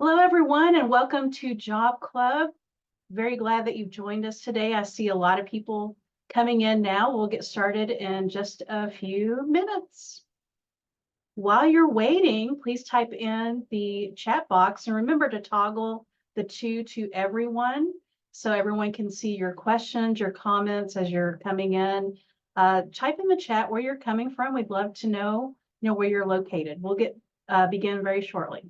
Hello, everyone, and welcome to Job Club. Very glad that you've joined us today. I see a lot of people coming in now. We'll get started in just a few minutes. While you're waiting, please type in the chat box and remember to toggle the to everyone so everyone can see your questions, your comments as you're coming in. Type in the chat where you're coming from. We'd love to know, where you're located. We'll begin very shortly.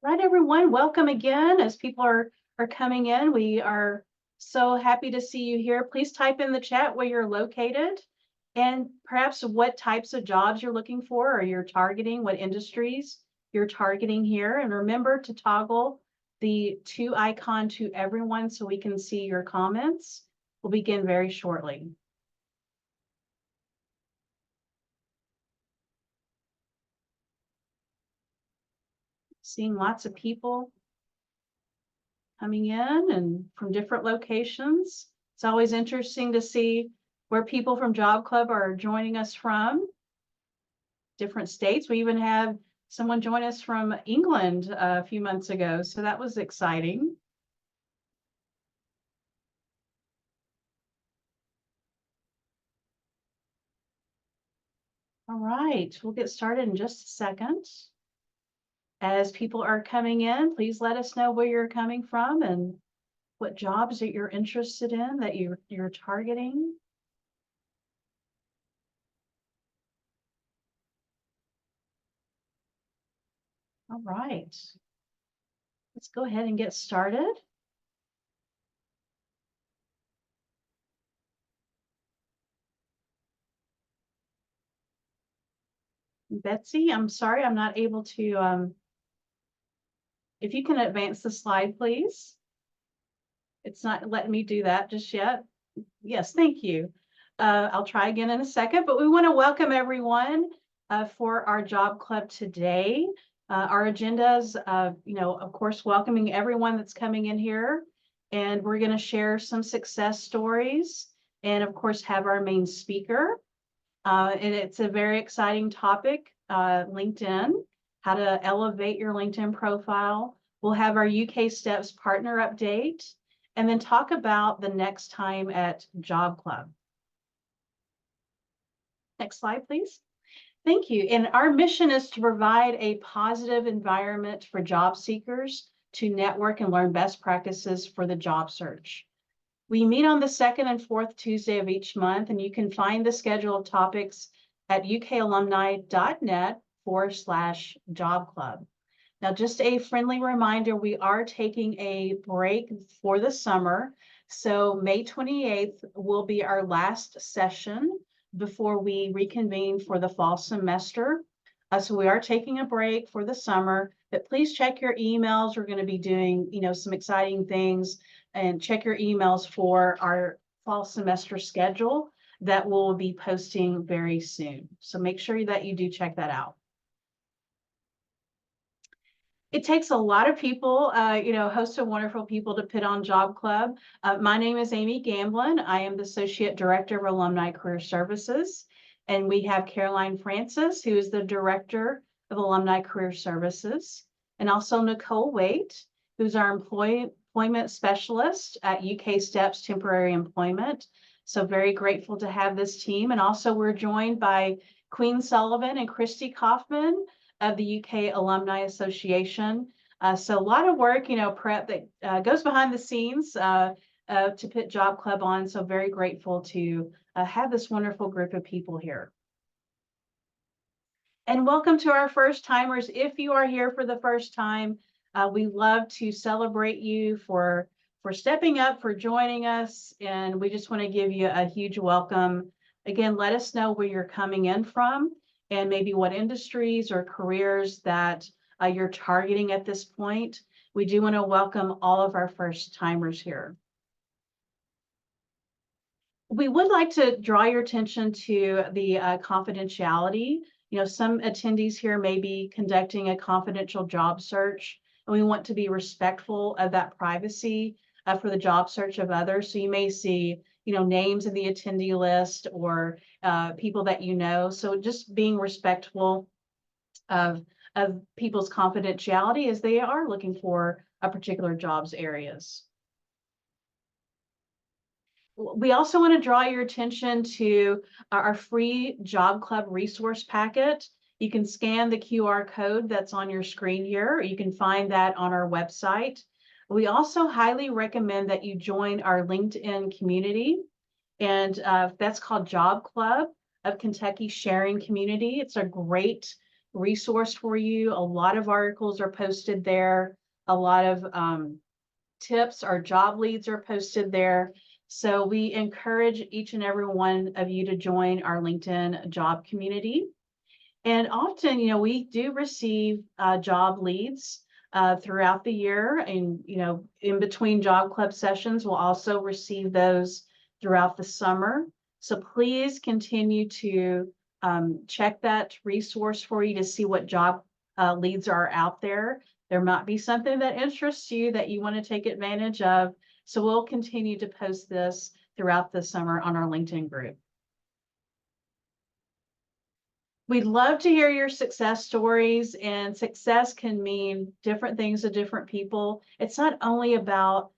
Right, everyone, welcome again. As people are coming in, we are so happy to see you here. Please type in the chat where you're located and perhaps what types of jobs you're looking for or you're targeting, what industries you're targeting here. And remember to toggle the to icon to everyone so we can see your comments. We'll begin very shortly. Seeing lots of people coming in and from different locations. It's always interesting to see where people from Job Club are joining us from, different states. We even had someone join us from England a few months ago, so that was exciting. All right, we'll get started in just a second. As people are coming in, please let us know where you're coming from and what jobs that you're interested in, that you're targeting. All right, let's go ahead and get started. Betsy, I'm sorry, I'm not able to, if you can advance the slide, please. It's not letting me do that just yet. Yes, thank you. I'll try again in a second, but we want to welcome everyone for our Job Club today. Our agendas, of course, welcoming everyone that's coming in here, and we're going to share some success stories and, of course, have our main speaker. And it's a very exciting topic, LinkedIn, how to elevate your LinkedIn profile. We'll have our UK Steps partner update, and then talk about the next time at Job Club. Next slide, please. Thank you. And our mission is to provide a positive environment for job seekers to network and learn best practices for the job search. We meet on the second and fourth Tuesday of each month, and you can find the schedule of topics at ukalumni.net/job club. Now, just a friendly reminder, we are taking a break for the summer. So May 28th will be our last session before we reconvene for the fall semester. So we are taking a break for the summer, but please check your emails. We're going to be doing, some exciting things, and check your emails for our fall semester schedule that we'll be posting very soon. So make sure that you do check that out. It takes a lot of people, a host of wonderful people to put on Job Club. My name is Amy Gamblin. I am the Associate Director of Alumni Career Services. And we have Caroline Francis, who is the Director of Alumni Career Services. And also Nicole Waite, who's our employment specialist at UK Steps Temporary Employment. So very grateful to have this team. And also we're joined by Queen Sullivan and Christy Kaufman of the UK Alumni Association. So a lot of work, prep that goes behind the scenes to put Job Club on. So very grateful to have this wonderful group of people here. And welcome to our first timers. If you are here for the first time, we love to celebrate you for stepping up, for joining us. And we just want to give you a huge welcome. Again, let us know where you're coming in from, and maybe what industries or careers that you're targeting at this point. We do want to welcome all of our first timers here. We would like to draw your attention to the confidentiality. You know, some attendees here may be conducting a confidential job search, and we want to be respectful of that privacy for the job search of others. So you may see, you know, names in the attendee list or people that you know. So just being respectful of people's confidentiality as they are looking for a particular jobs areas. We also want to draw your attention to our free Job Club resource packet. You can scan the QR code that's on your screen here. You can find that on our website. We also highly recommend that you join our LinkedIn community, and that's called Job Club of Kentucky Sharing Community. It's a great resource for you. A lot of articles are posted there. A lot of tips, our job leads are posted there. So we encourage each and every one of you to join our LinkedIn job community. And often, you know, we do receive job leads throughout the year. And, you know, in between job club sessions, we'll also receive those throughout the summer. So please continue to check that resource for you to see what job leads are out there. There might be something that interests you that you want to take advantage of. So we'll continue to post this throughout the summer on our LinkedIn group. We'd love to hear your success stories, and success can mean different things to different people. It's not only about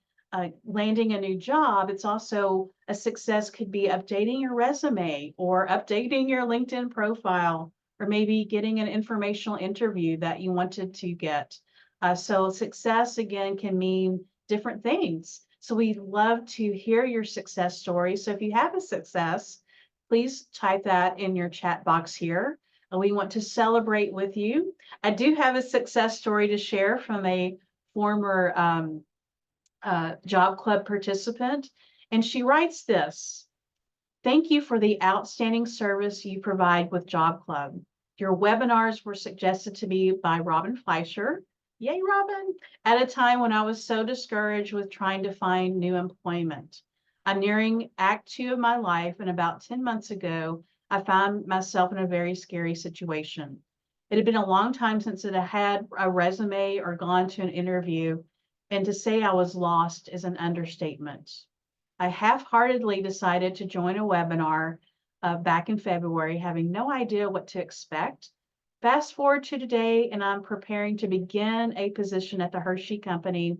landing a new job, it's also a success could be updating your resume or updating your LinkedIn profile, or maybe getting an informational interview that you wanted to get. So success, again, can mean different things. So we'd love to hear your success story. So if you have a success, please type that in your chat box here. We want to celebrate with you. I do have a success story to share from a former Job Club participant, and she writes this: "Thank you for the outstanding service you provide with Job Club. Your webinars were suggested to me by Robin Fleischer." Yay, Robin! "At a time when I was so discouraged with trying to find new employment. I'm nearing Act 2 of my life, and about 10 months ago, I found myself in a very scary situation. It had been a long time since I had a resume or gone to an interview, and to say I was lost is an understatement. I half-heartedly decided to join a webinar back in February, having no idea what to expect. Fast forward to today, and I'm preparing to begin a position at the Hershey Company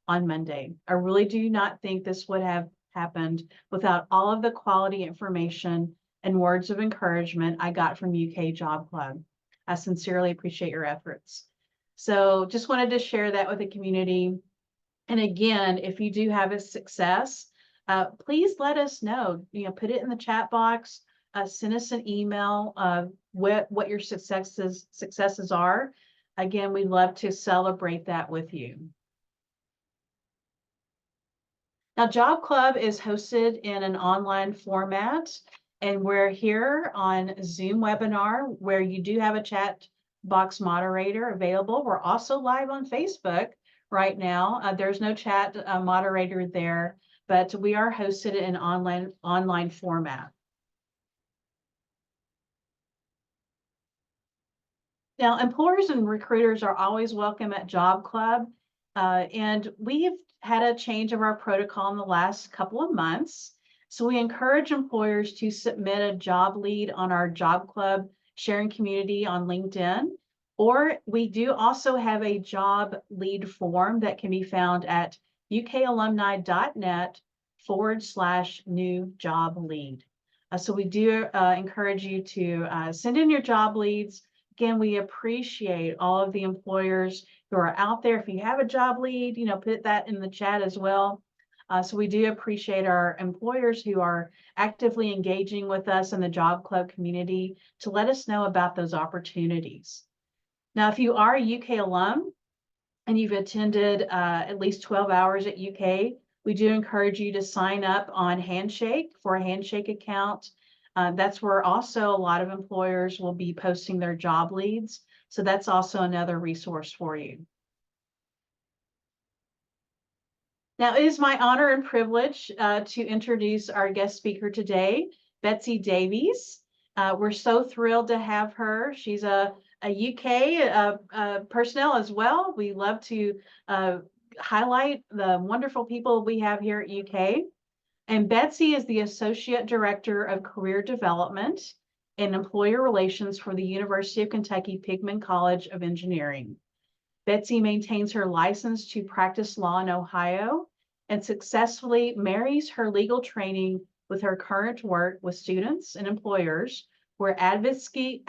on Monday. I really do not think this would have happened without all of the quality information and words of encouragement I got from UK Job Club. I sincerely appreciate your efforts." So just wanted to share that with the community. And again, if you do have a success, please let us know. You know, put it in the chat box. Send us an email of what your successes are. Again, we'd love to celebrate that with you. Now, Job Club is hosted in an online format, and we're here on Zoom webinar where you do have a chat box moderator available. We're also live on Facebook right now. There's no chat moderator there, but we are hosted in online format. Now, employers and recruiters are always welcome at Job Club, and we've had a change of our protocol in the last couple of months. So we encourage employers to submit a job lead on our Job Club sharing community on LinkedIn, or we do also have a job lead form that can be found at ukalumni.net/new job lead. So we do encourage you to send in your job leads. Again, we appreciate all of the employers who are out there. If you have a job lead, you know, put that in the chat as well. So we do appreciate our employers who are actively engaging with us in the Job Club community to let us know about those opportunities. Now, if you are a UK alum and you've attended at least 12 hours at UK, we do encourage you to sign up on Handshake for a Handshake account. That's where also a lot of employers will be posting their job leads. So that's also another resource for you. Now, it is my honor and privilege to introduce our guest speaker today, Betsy Davies. We're so thrilled to have her. She's a UK personnel as well. We love to highlight the wonderful people we have here at UK. And Betsy is the Associate Director of Career Development and Employer Relations for the University of Kentucky Pigman College of Engineering. Betsy maintains her license to practice law in Ohio and successfully marries her legal training with her current work with students and employers where advocacy,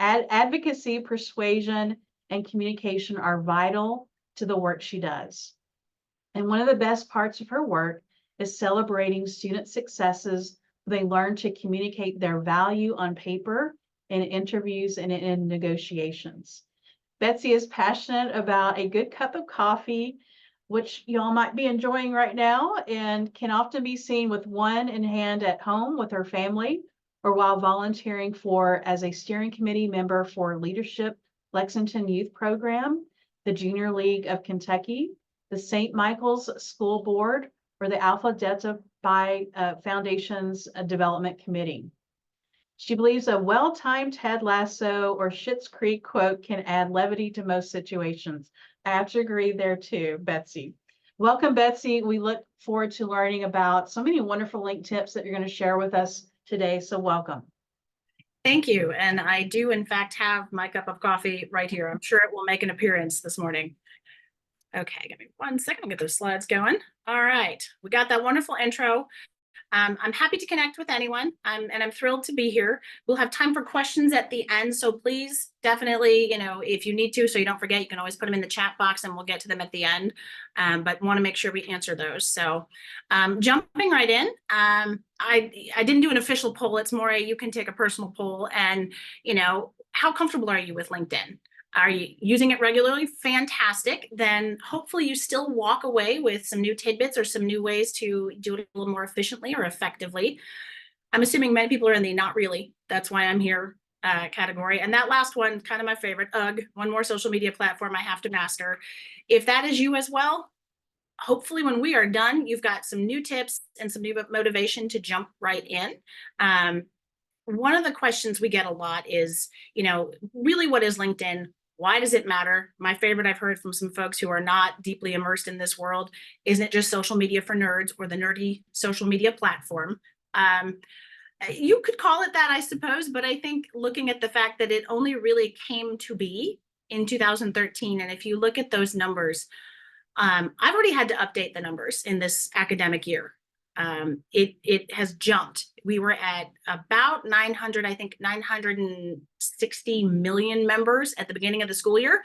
persuasion, and communication are vital to the work she does. And one of the best parts of her work is celebrating student successes. They learn to communicate their value on paper in interviews and in negotiations. Betsy is passionate about a good cup of coffee, which y'all might be enjoying right now, and can often be seen with one in hand at home with her family or while volunteering as a steering committee member for Leadership Lexington Youth Program, the Junior League of Kentucky, the St. Michael's School Board, or the Alpha Delta Phi Foundation's Development Committee. She believes a well-timed Ted Lasso or Schitt's Creek quote can add levity to most situations. I have to agree there too, Betsy. Welcome, Betsy. We look forward to learning about so many wonderful link tips that you're going to share with us today. So welcome. Thank you. And I do, in fact, have my cup of coffee right here. I'm sure it will make an appearance this morning. Okay, give me 1 second. I'll get those slides going. All right, we got that wonderful intro. I'm happy to connect with anyone, and I'm thrilled to be here. We'll have time for questions at the end, so please definitely, if you need to, so you don't forget, you can always put them in the chat box and we'll get to them at the end, but want to make sure we answer those. So jumping right in, I didn't do an official poll. It's more you can take a personal poll, and how comfortable are you with LinkedIn? Are you using it regularly? Fantastic. Then hopefully you still walk away with some new tidbits or some new ways to do it a little more efficiently or effectively. I'm assuming many people are in the not really, that's why I'm here category. And that last one, kind of my favorite, one more social media platform I have to master. If that is you as well, hopefully when we are done, you've got some new tips and some new motivation to jump right in. One of the questions we get a lot is, really what is LinkedIn? Why does it matter? My favorite I've heard from some folks who are not deeply immersed in this world, isn't it just social media for nerds or the nerdy social media platform? You could call it that, I suppose, but I think looking at the fact that it only really came to be in 2013, and if you look at those numbers, I've already had to update the numbers in this academic year. It has jumped. We were at about 960 million members at the beginning of the school year.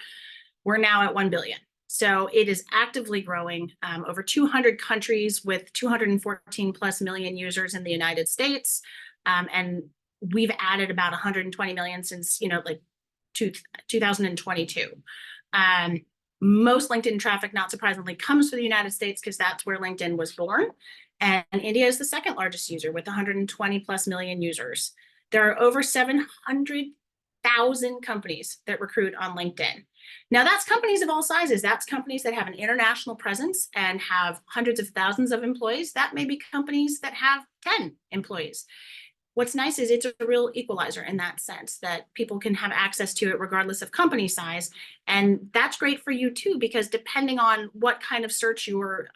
We're now at 1 billion. So it is actively growing. Over 200 countries with 214 plus million users in the United States. And we've added about 120 million since, 2022. Most LinkedIn traffic, not surprisingly, comes to the United States because that's where LinkedIn was born. And India is the second largest user with 120 plus million users. There are over 700,000 companies that recruit on LinkedIn. Now that's companies of all sizes. That's companies that have an international presence and have hundreds of thousands of employees. That may be companies that have 10 employees. What's nice is it's a real equalizer in that sense that people can have access to it regardless of company size. And that's great for you too, because depending on what kind of search you're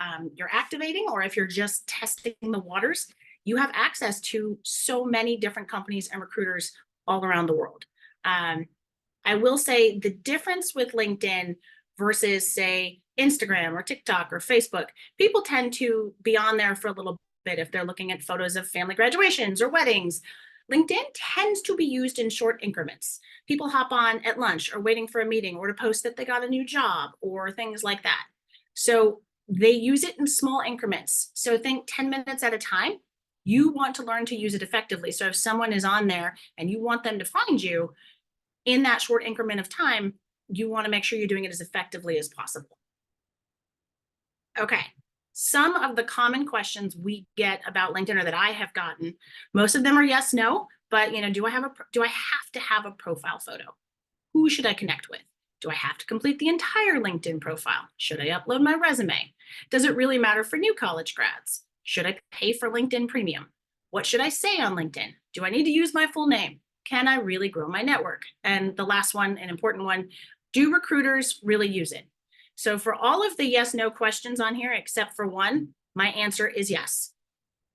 activating, or if you're just testing the waters, you have access to so many different companies and recruiters all around the world. I will say the difference with LinkedIn versus, say, Instagram or TikTok or Facebook, people tend to be on there for a little bit if they're looking at photos of family graduations or weddings. LinkedIn tends to be used in short increments. People hop on at lunch or waiting for a meeting or to post that they got a new job or things like that. So they use it in small increments. So think 10 minutes at a time. You want to learn to use it effectively. So if someone is on there and you want them to find you in that short increment of time, you want to make sure you're doing it as effectively as possible. Okay. Some of the common questions we get about LinkedIn, or that I have gotten, most of them are yes, no, but do I have to have a profile photo? Who should I connect with? Do I have to complete the entire LinkedIn profile? Should I upload my resume? Does it really matter for new college grads? Should I pay for LinkedIn Premium? What should I say on LinkedIn? Do I need to use my full name? Can I really grow my network? And the last one, an important one, do recruiters really use it? So for all of the yes, no questions on here, except for one, my answer is yes.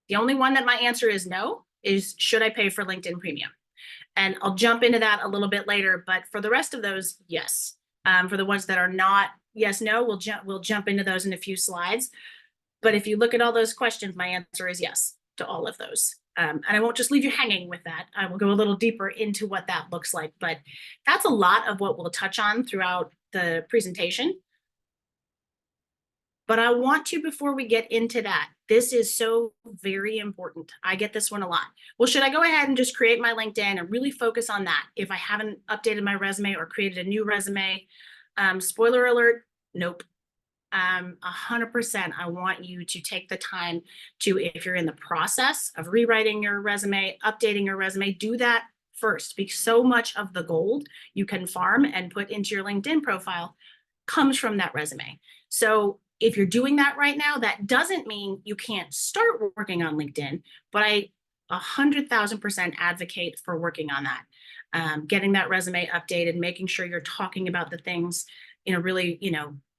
The only one that my answer is no is, should I pay for LinkedIn Premium? And I'll jump into that a little bit later, but for the rest of those, yes. For the ones that are not yes, no, we'll jump into those in a few slides. But if you look at all those questions, my answer is yes to all of those. And I won't just leave you hanging with that. I will go a little deeper into what that looks like, but that's a lot of what we'll touch on throughout the presentation. But I want to, before we get into that, this is so very important. I get this one a lot. Well, should I go ahead and just create my LinkedIn and really focus on that if I haven't updated my resume or created a new resume? Spoiler alert, nope. 100%, I want you to take the time to, if you're in the process of rewriting your resume, updating your resume, do that first, because so much of the gold you can farm and put into your LinkedIn profile comes from that resume. So if you're doing that right now, that doesn't mean you can't start working on LinkedIn, but I 100,000% advocate for working on that. Getting that resume updated, making sure you're talking about the things in a really,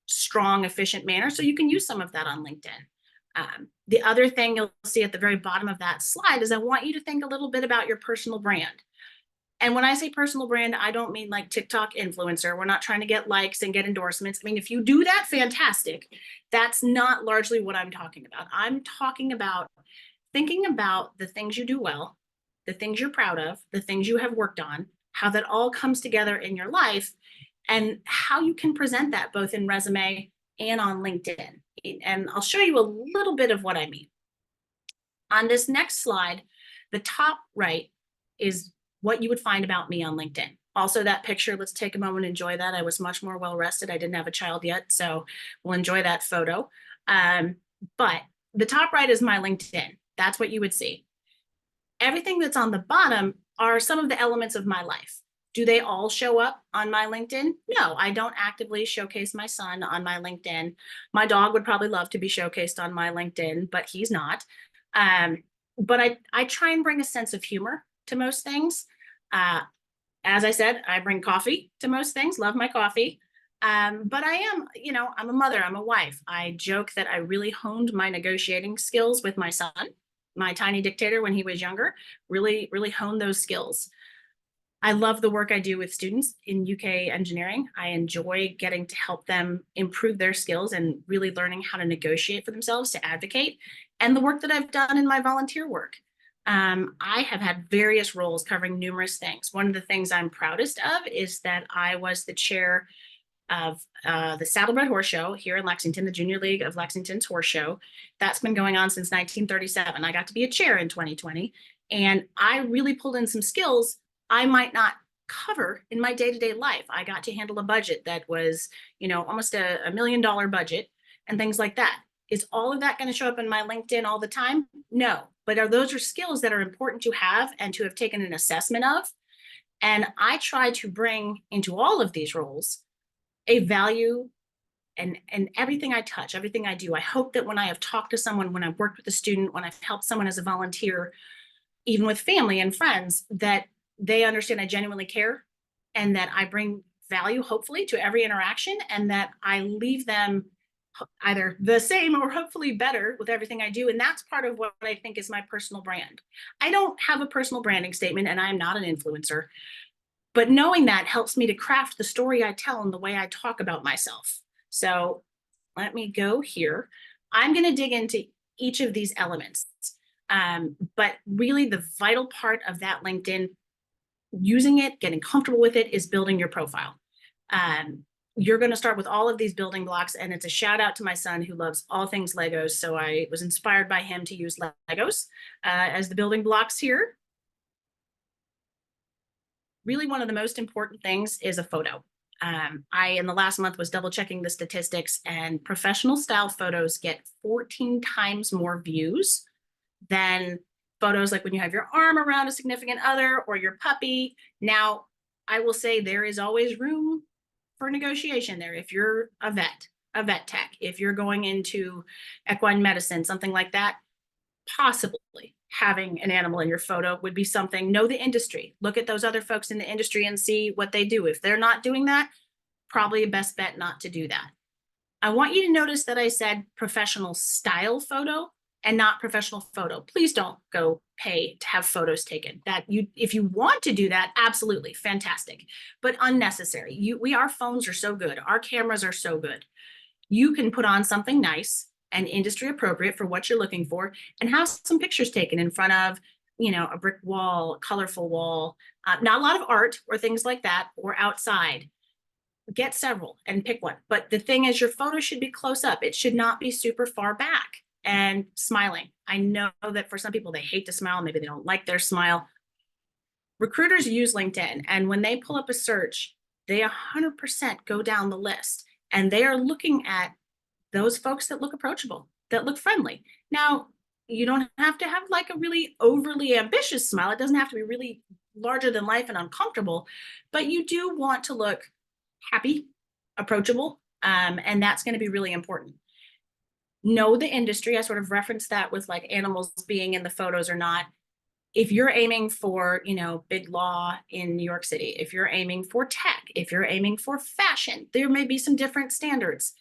strong, efficient manner so you can use some of that on LinkedIn. The other thing you'll see at the very bottom of that slide is I want you to think a little bit about your personal brand. And when I say personal brand, I don't mean like TikTok influencer. We're not trying to get likes and get endorsements. I mean, if you do that, fantastic. That's not largely what I'm talking about. I'm talking about thinking about the things you do well, the things you're proud of, the things you have worked on, how that all comes together in your life, and how you can present that both in resume and on LinkedIn. And I'll show you a little bit of what I mean. On this next slide, the top right is what you would find about me on LinkedIn. Also, that picture, let's take a moment and enjoy that. I was much more well rested. I didn't have a child yet, so we'll enjoy that photo. But the top right is my LinkedIn. That's what you would see. Everything that's on the bottom are some of the elements of my life. Do they all show up on my LinkedIn? No, I don't actively showcase my son on my LinkedIn. My dog would probably love to be showcased on my LinkedIn, but he's not. But I try and bring a sense of humor to most things. As I said, I bring coffee to most things, love my coffee. But I am, I'm a mother, I'm a wife. I joke that I really honed my negotiating skills with my son, my tiny dictator when he was younger, really, really honed those skills. I love the work I do with students in UK engineering. I enjoy getting to help them improve their skills and really learning how to negotiate for themselves, to advocate, and the work that I've done in my volunteer work. I have had various roles covering numerous things. One of the things I'm proudest of is that I was the chair of the Saddlebred Horse Show here in Lexington, the Junior League of Lexington's Horse Show. That's been going on since 1937. I got to be a chair in 2020, and I really pulled in some skills I might not cover in my day-to-day life. I got to handle a budget that was, almost a $1 million budget and things like that. Is all of that going to show up in my LinkedIn all the time? No, but those are skills that are important to have and to have taken an assessment of. And I try to bring into all of these roles a value and everything I touch, everything I do. I hope that when I have talked to someone, when I've worked with a student, when I've helped someone as a volunteer, even with family and friends, that they understand I genuinely care and that I bring value, hopefully, to every interaction, and that I leave them either the same or hopefully better with everything I do. And that's part of what I think is my personal brand. I don't have a personal branding statement and I'm not an influencer, but knowing that helps me to craft the story I tell and the way I talk about myself. So let me go here. I'm going to dig into each of these elements. But really the vital part of that LinkedIn, using it, getting comfortable with it, is building your profile. You're going to start with all of these building blocks, and it's a shout out to my son who loves all things Legos. So I was inspired by him to use Legos as the building blocks here. Really, one of the most important things is a photo. I, in the last month, was double checking the statistics, and professional style photos get 14 times more views than photos like when you have your arm around a significant other or your puppy. Now, I will say there is always room for negotiation there. If you're a vet tech, if you're going into equine medicine, something like that, possibly having an animal in your photo would be something. Know the industry, look at those other folks in the industry and see what they do. If they're not doing that, probably a best bet not to do that. I want you to notice that I said professional style photo and not professional photo. Please don't go pay to have photos taken. That you, if you want to do that, absolutely fantastic, but unnecessary. Our phones are so good. Our cameras are so good. You can put on something nice and industry appropriate for what you're looking for and have some pictures taken in front of, a brick wall, colorful wall, not a lot of art or things like that, or outside. Get several and pick one. But the thing is, your photo should be close up. It should not be super far back and smiling. I know that for some people, they hate to smile. Maybe they don't like their smile. Recruiters use LinkedIn, and when they pull up a search, they 100% go down the list, and they are looking at those folks that look approachable, that look friendly. Now, you don't have to have like a really overly ambitious smile. It doesn't have to be really larger than life and uncomfortable, but you do want to look happy, approachable, and that's going to be really important. Know the industry. I sort of referenced that with like animals being in the photos or not. If you're aiming for, big law in New York City, if you're aiming for tech, if you're aiming for fashion, there may be some different standards.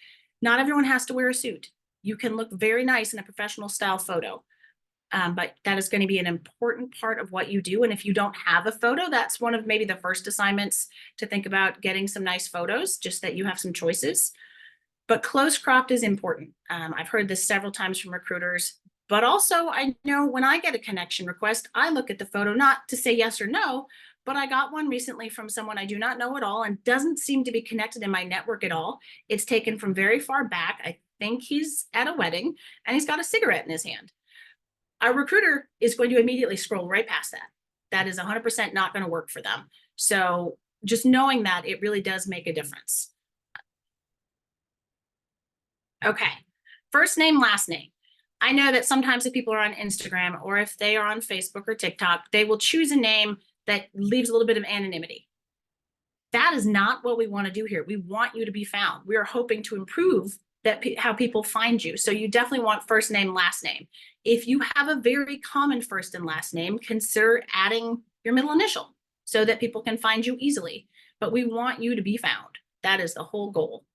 Not everyone has to wear a suit. You can look very nice in a professional style photo. But that is going to be an important part of what you do. And if you don't have a photo, that's one of maybe the first assignments to think about getting some nice photos, just that you have some choices. But close cropped is important. I've heard this several times from recruiters, but also I know when I get a connection request, I look at the photo, not to say yes or no, but I got one recently from someone I do not know at all and doesn't seem to be connected in my network at all. It's taken from very far back. I think he's at a wedding and he's got a cigarette in his hand. Our recruiter is going to immediately scroll right past that. That is 100% not going to work for them. So just knowing that, it really does make a difference. Okay, first name, last name. I know that sometimes if people are on Instagram or if they are on Facebook or TikTok, they will choose a name that leaves a little bit of anonymity. That is not what we want to do here. We want you to be found. We are hoping to improve how people find you. So you definitely want first name, last name. If you have a very common first and last name, consider adding your middle initial so that people can find you easily. But we want you to be found. That is the whole goal.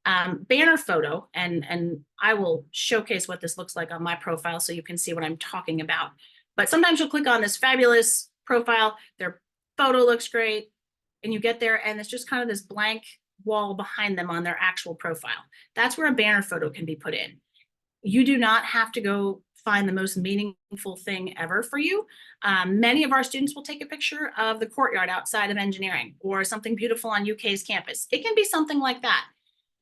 Banner photo, and I will showcase what this looks like on my profile so you can see what I'm talking about. But sometimes you'll click on this fabulous profile, their photo looks great, and you get there and it's just kind of this blank wall behind them on their actual profile. That's where a banner photo can be put in. You do not have to go find the most meaningful thing ever for you. Many of our students will take a picture of the courtyard outside of engineering or something beautiful on UK's campus. It can be something like that.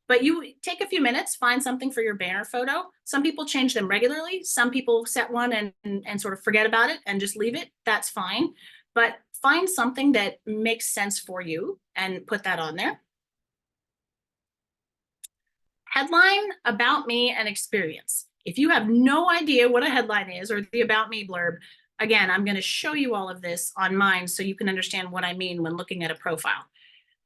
But you take a few minutes, find something for your banner photo. Some people change them regularly. Some people set one and sort of forget about it and just leave it. That's fine. But find something that makes sense for you and put that on there. Headline, about me, and experience. If you have no idea what a headline is or the about me blurb, again, I'm going to show you all of this on mine so you can understand what I mean when looking at a profile.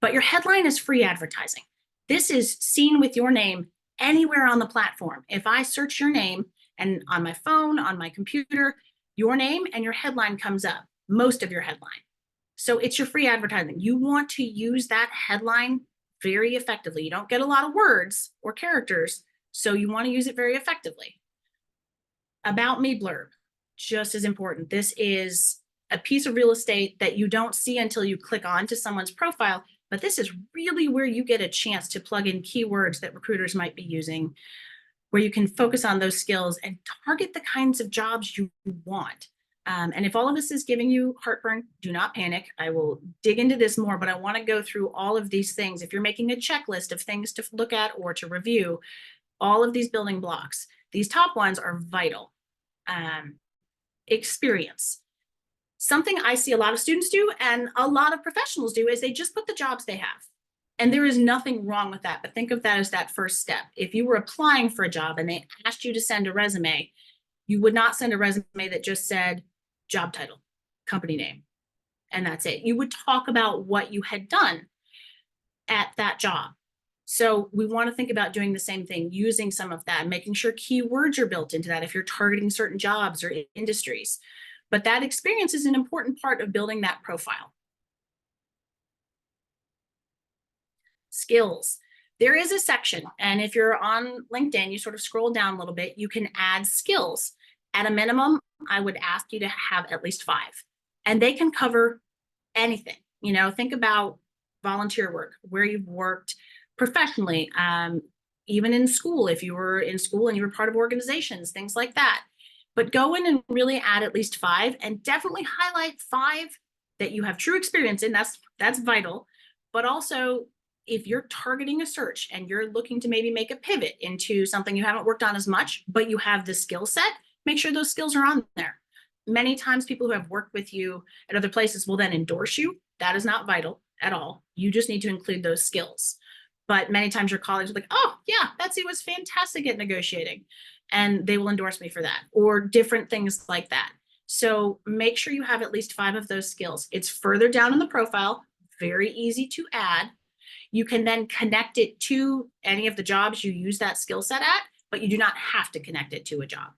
But your headline is free advertising. This is seen with your name anywhere on the platform. If I search your name and on my phone, on my computer, your name and your headline comes up, most of your headline. So it's your free advertising. You want to use that headline very effectively. You don't get a lot of words or characters, so you want to use it very effectively. About me blurb, just as important. This is a piece of real estate that you don't see until you click on to someone's profile. But this is really where you get a chance to plug in keywords that recruiters might be using, where you can focus on those skills and target the kinds of jobs you want. And if all of this is giving you heartburn, do not panic. I will dig into this more, but I want to go through all of these things. If you're making a checklist of things to look at or to review, all of these building blocks, these top ones are vital. Experience. Something I see a lot of students do and a lot of professionals do is they just put the jobs they have. And there is nothing wrong with that, but think of that as that first step. If you were applying for a job and they asked you to send a resume, you would not send a resume that just said job title, company name, and that's it. You would talk about what you had done. at that job. So we want to think about doing the same thing, using some of that, making sure keywords are built into that if you're targeting certain jobs or industries. But that experience is an important part of building that profile. Skills. There is a section, and if you're on LinkedIn, you sort of scroll down a little bit, you can add skills. At a minimum, I would ask you to have at least 5, and they can cover anything. You know, think about volunteer work, where you've worked professionally, even in school, if you were in school and you were part of organizations, things like that. But go in and really add at least 5, and definitely highlight 5 that you have true experience in. That's vital. But also, if you're targeting a search and you're looking to maybe make a pivot into something you haven't worked on as much, but you have the skill set, make sure those skills are on there. Many times people who have worked with you at other places will then endorse you. That is not vital at all. You just need to include those skills. But many times your colleagues are like, oh yeah, Betsy was fantastic at negotiating, and they will endorse me for that, or different things like that. So make sure you have at least 5 of those skills. It's further down in the profile, very easy to add. You can then connect it to any of the jobs you use that skill set at, but you do not have to connect it to a job.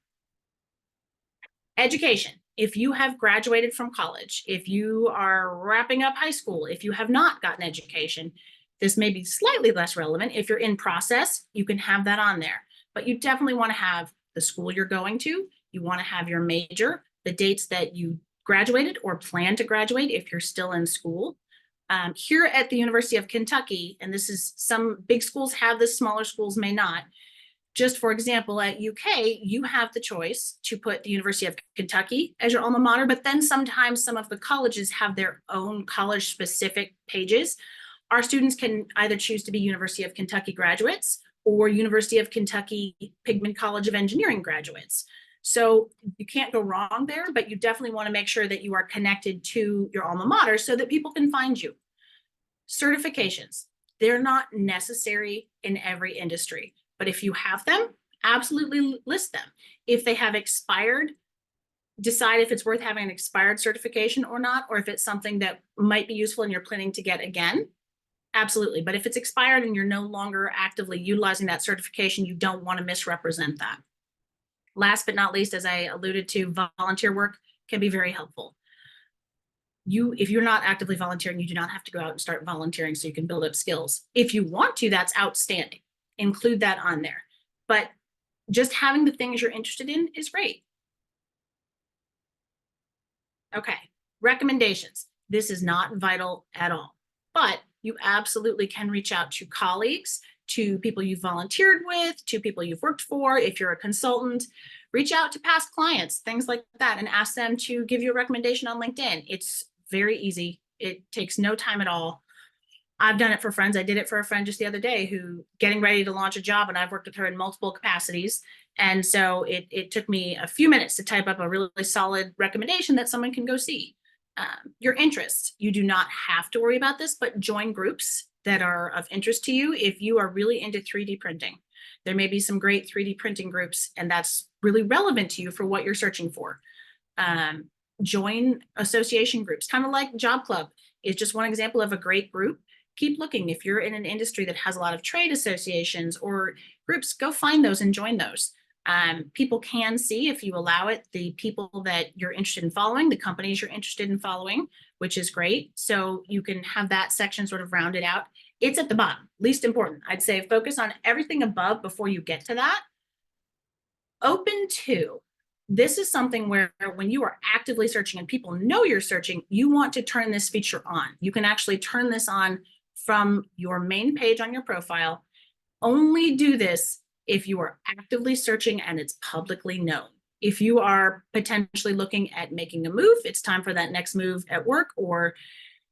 Education. If you have graduated from college, if you are wrapping up high school, if you have not gotten education, this may be slightly less relevant. If you're in process, you can have that on there, but you definitely want to have the school you're going to. You want to have your major, the dates that you graduated or plan to graduate if you're still in school. Here at the University of Kentucky, and this is, some big schools have this, smaller schools may not. Just for example, at UK, you have the choice to put the University of Kentucky as your alma mater, but then sometimes some of the colleges have their own college specific pages. Our students can either choose to be University of Kentucky graduates or University of Kentucky Pigman College of Engineering graduates. So you can't go wrong there, but you definitely want to make sure that you are connected to your alma mater so that people can find you. Certifications, they're not necessary in every industry, but if you have them, absolutely list them. If they have expired, decide if it's worth having an expired certification or not, or if it's something that might be useful and you're planning to get again. Absolutely. But if it's expired and you're no longer actively utilizing that certification, you don't want to misrepresent that. Last but not least, as I alluded to, volunteer work can be very helpful. If you're not actively volunteering, you do not have to go out and start volunteering so you can build up skills. If you want to, that's outstanding. Include that on there. But just having the things you're interested in is great. Okay, recommendations. This is not vital at all, but you absolutely can reach out to colleagues, to people you've volunteered with, to people you've worked for. If you're a consultant, reach out to past clients, things like that, and ask them to give you a recommendation on LinkedIn. It's very easy. It takes no time at all. I've done it for friends. I did it for a friend just the other day who getting ready to launch a job, and I've worked with her in multiple capacities. And so it took me a few minutes to type up a really solid recommendation that someone can go see. Your interests, you do not have to worry about this, but join groups that are of interest to you. If you are really into 3D printing, there may be some great 3D printing groups, and that's really relevant to you for what you're searching for. Join association groups, kind of like Job Club is just one example of a great group. Keep looking. If you're in an industry that has a lot of trade associations or groups, go find those and join those. People can see, if you allow it, the people that you're interested in following, the companies you're interested in following, which is great. So you can have that section sort of rounded out. It's at the bottom, least important. I'd say focus on everything above before you get to that. Open to. This is something where when you are actively searching and people know you're searching, you want to turn this feature on. You can actually turn this on from your main page on your profile. Only do this if you are actively searching and it's publicly known. If you are potentially looking at making a move, it's time for that next move at work, or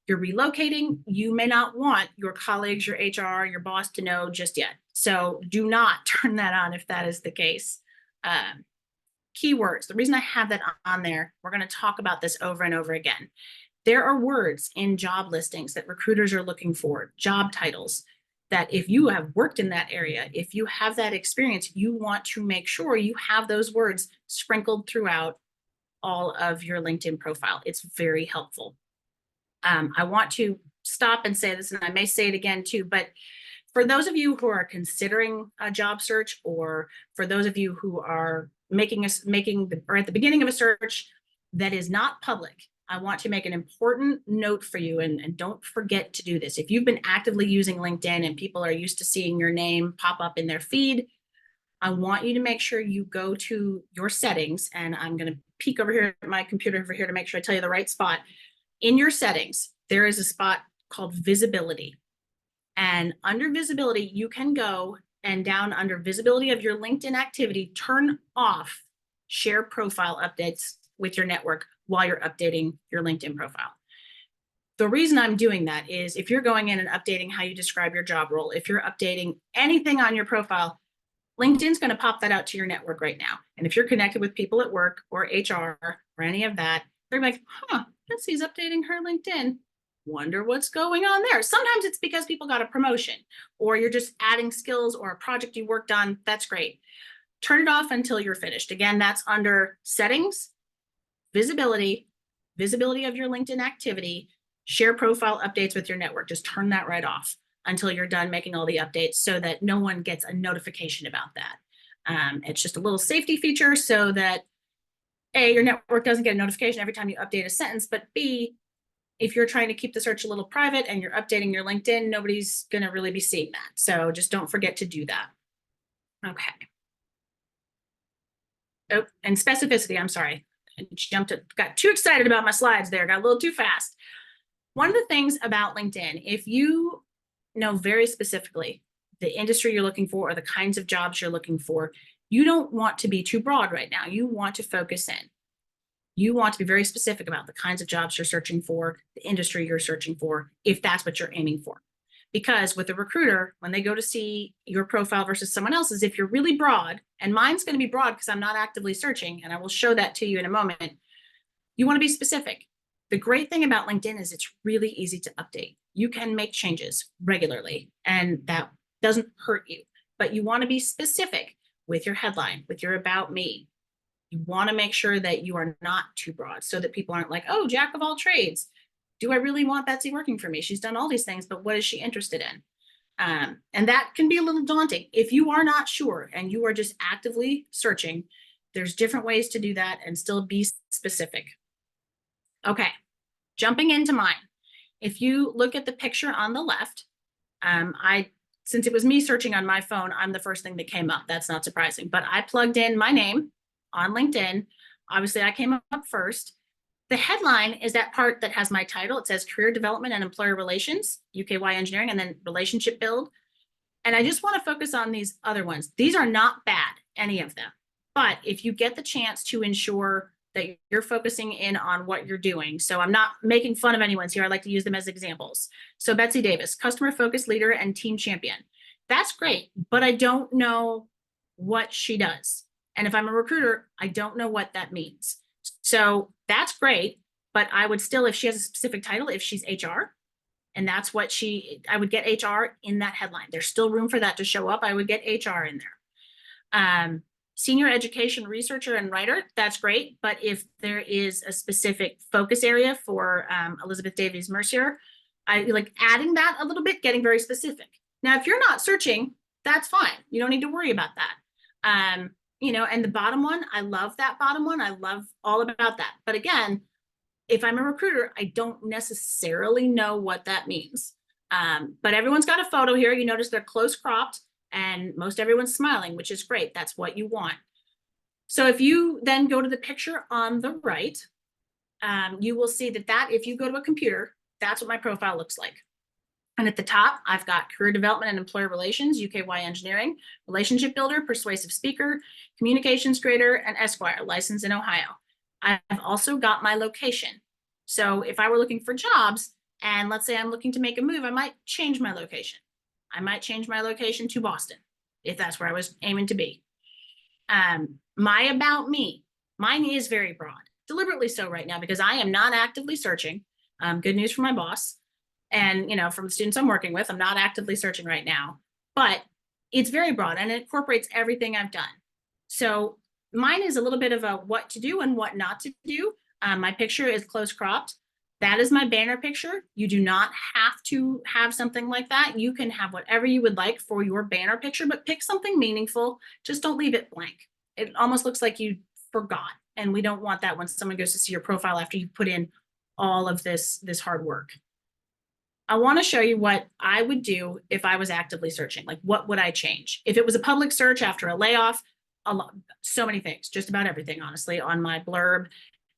you're relocating, you may not want your colleagues, your HR, your boss to know just yet. So do not turn that on if that is the case. Keywords, the reason I have that on there, we're going to talk about this over and over again. There are words in job listings that recruiters are looking for, job titles, that if you have worked in that area, if you have that experience, you want to make sure you have those words sprinkled throughout all of your LinkedIn profile. It's very helpful. I want to stop and say this, and I may say it again too, but for those of you who are considering a job search, or for those of you who are or at the beginning of a search that is not public, I want to make an important note for you, and don't forget to do this. If you've been actively using LinkedIn and people are used to seeing your name pop up in their feed, I want you to make sure you go to your settings, and I'm going to peek over here at my computer over here to make sure I tell you the right spot. In your settings, there is a spot called visibility. And under visibility, you can go and down under visibility of your LinkedIn activity, turn off share profile updates with your network while you're updating your LinkedIn profile. The reason I'm doing that is if you're going in and updating how you describe your job role, if you're updating anything on your profile, LinkedIn's going to pop that out to your network right now. And if you're connected with people at work or HR or any of that, they're like, huh, Betsy's updating her LinkedIn. Wonder what's going on there. Sometimes it's because people got a promotion, or you're just adding skills or a project you worked on. That's great. Turn it off until you're finished. Again, that's under settings, visibility, visibility of your LinkedIn activity, share profile updates with your network. Just turn that right off until you're done making all the updates, so that no one gets a notification about that. It's just a little safety feature so that A, your network doesn't get a notification every time you update a sentence, but B, if you're trying to keep the search a little private and you're updating your LinkedIn, nobody's going to really be seeing that. So just don't forget to do that. Okay. Oh, and specificity, I'm sorry. I got too excited about my slides there, got a little too fast. One of the things about LinkedIn, if you know very specifically the industry you're looking for or the kinds of jobs you're looking for, you don't want to be too broad right now. You want to focus in. You want to be very specific about the kinds of jobs you're searching for, the industry you're searching for, if that's what you're aiming for. Because with a recruiter, when they go to see your profile versus someone else's, if you're really broad, and mine's going to be broad because I'm not actively searching, and I will show that to you in a moment, you want to be specific. The great thing about LinkedIn is it's really easy to update. You can make changes regularly, and that doesn't hurt you. But you want to be specific with your headline, with your about me. You want to make sure that you are not too broad, so that people aren't like, oh, jack of all trades. Do I really want Betsy working for me? She's done all these things, but what is she interested in? And that can be a little daunting. If you are not sure and you are just actively searching, there's different ways to do that and still be specific. Okay, jumping into mine. If you look at the picture on the left, since it was me searching on my phone, I'm the first thing that came up. That's not surprising, but I plugged in my name on LinkedIn. Obviously, I came up first. The headline is that part that has my title. It says Career Development and Employer Relations, UKY Engineering, and then Relationship Build. And I just want to focus on these other ones. These are not bad, any of them. But if you get the chance to ensure that you're focusing in on what you're doing. So I'm not making fun of anyone's here. I like to use them as examples. So Betsy Davis, customer focused leader and team champion. That's great, but I don't know what she does. And if I'm a recruiter, I don't know what that means. So that's great, but I would still, if she has a specific title, if she's HR, and that's what I would get HR in that headline. There's still room for that to show up. I would get HR in there. Senior education researcher and writer, that's great. But if there is a specific focus area for Elizabeth Davies Mercier, I like adding that a little bit, getting very specific. Now, if you're not searching, that's fine. You don't need to worry about that. You know, and the bottom one, I love that bottom one. I love all about that. But again, if I'm a recruiter, I don't necessarily know what that means. But everyone's got a photo here. You notice they're close cropped. And most everyone's smiling, which is great. That's what you want. So if you then go to the picture on the right, you will see that if you go to a computer, that's what my profile looks like. And at the top, I've got Career Development and Employer Relations, UKY Engineering, Relationship Builder, Persuasive Speaker, Communications Grader, and Esquire, licensed in Ohio. I've also got my location. So if I were looking for jobs, and let's say I'm looking to make a move, I might change my location. I might change my location to Boston, if that's where I was aiming to be. My about me, mine is very broad, deliberately so right now, because I am not actively searching. Good news from my boss. And, you know, from the students I'm working with, I'm not actively searching right now, but it's very broad and it incorporates everything I've done. So mine is a little bit of a what to do and what not to do. My picture is close cropped. That is my banner picture. You do not have to have something like that. You can have whatever you would like for your banner picture, but pick something meaningful. Just don't leave it blank. It almost looks like you forgot. And we don't want that when someone goes to see your profile after you put in all of this hard work. I want to show you what I would do if I was actively searching. Like, what would I change? If it was a public search after a layoff, so many things, just about everything, honestly, on my blurb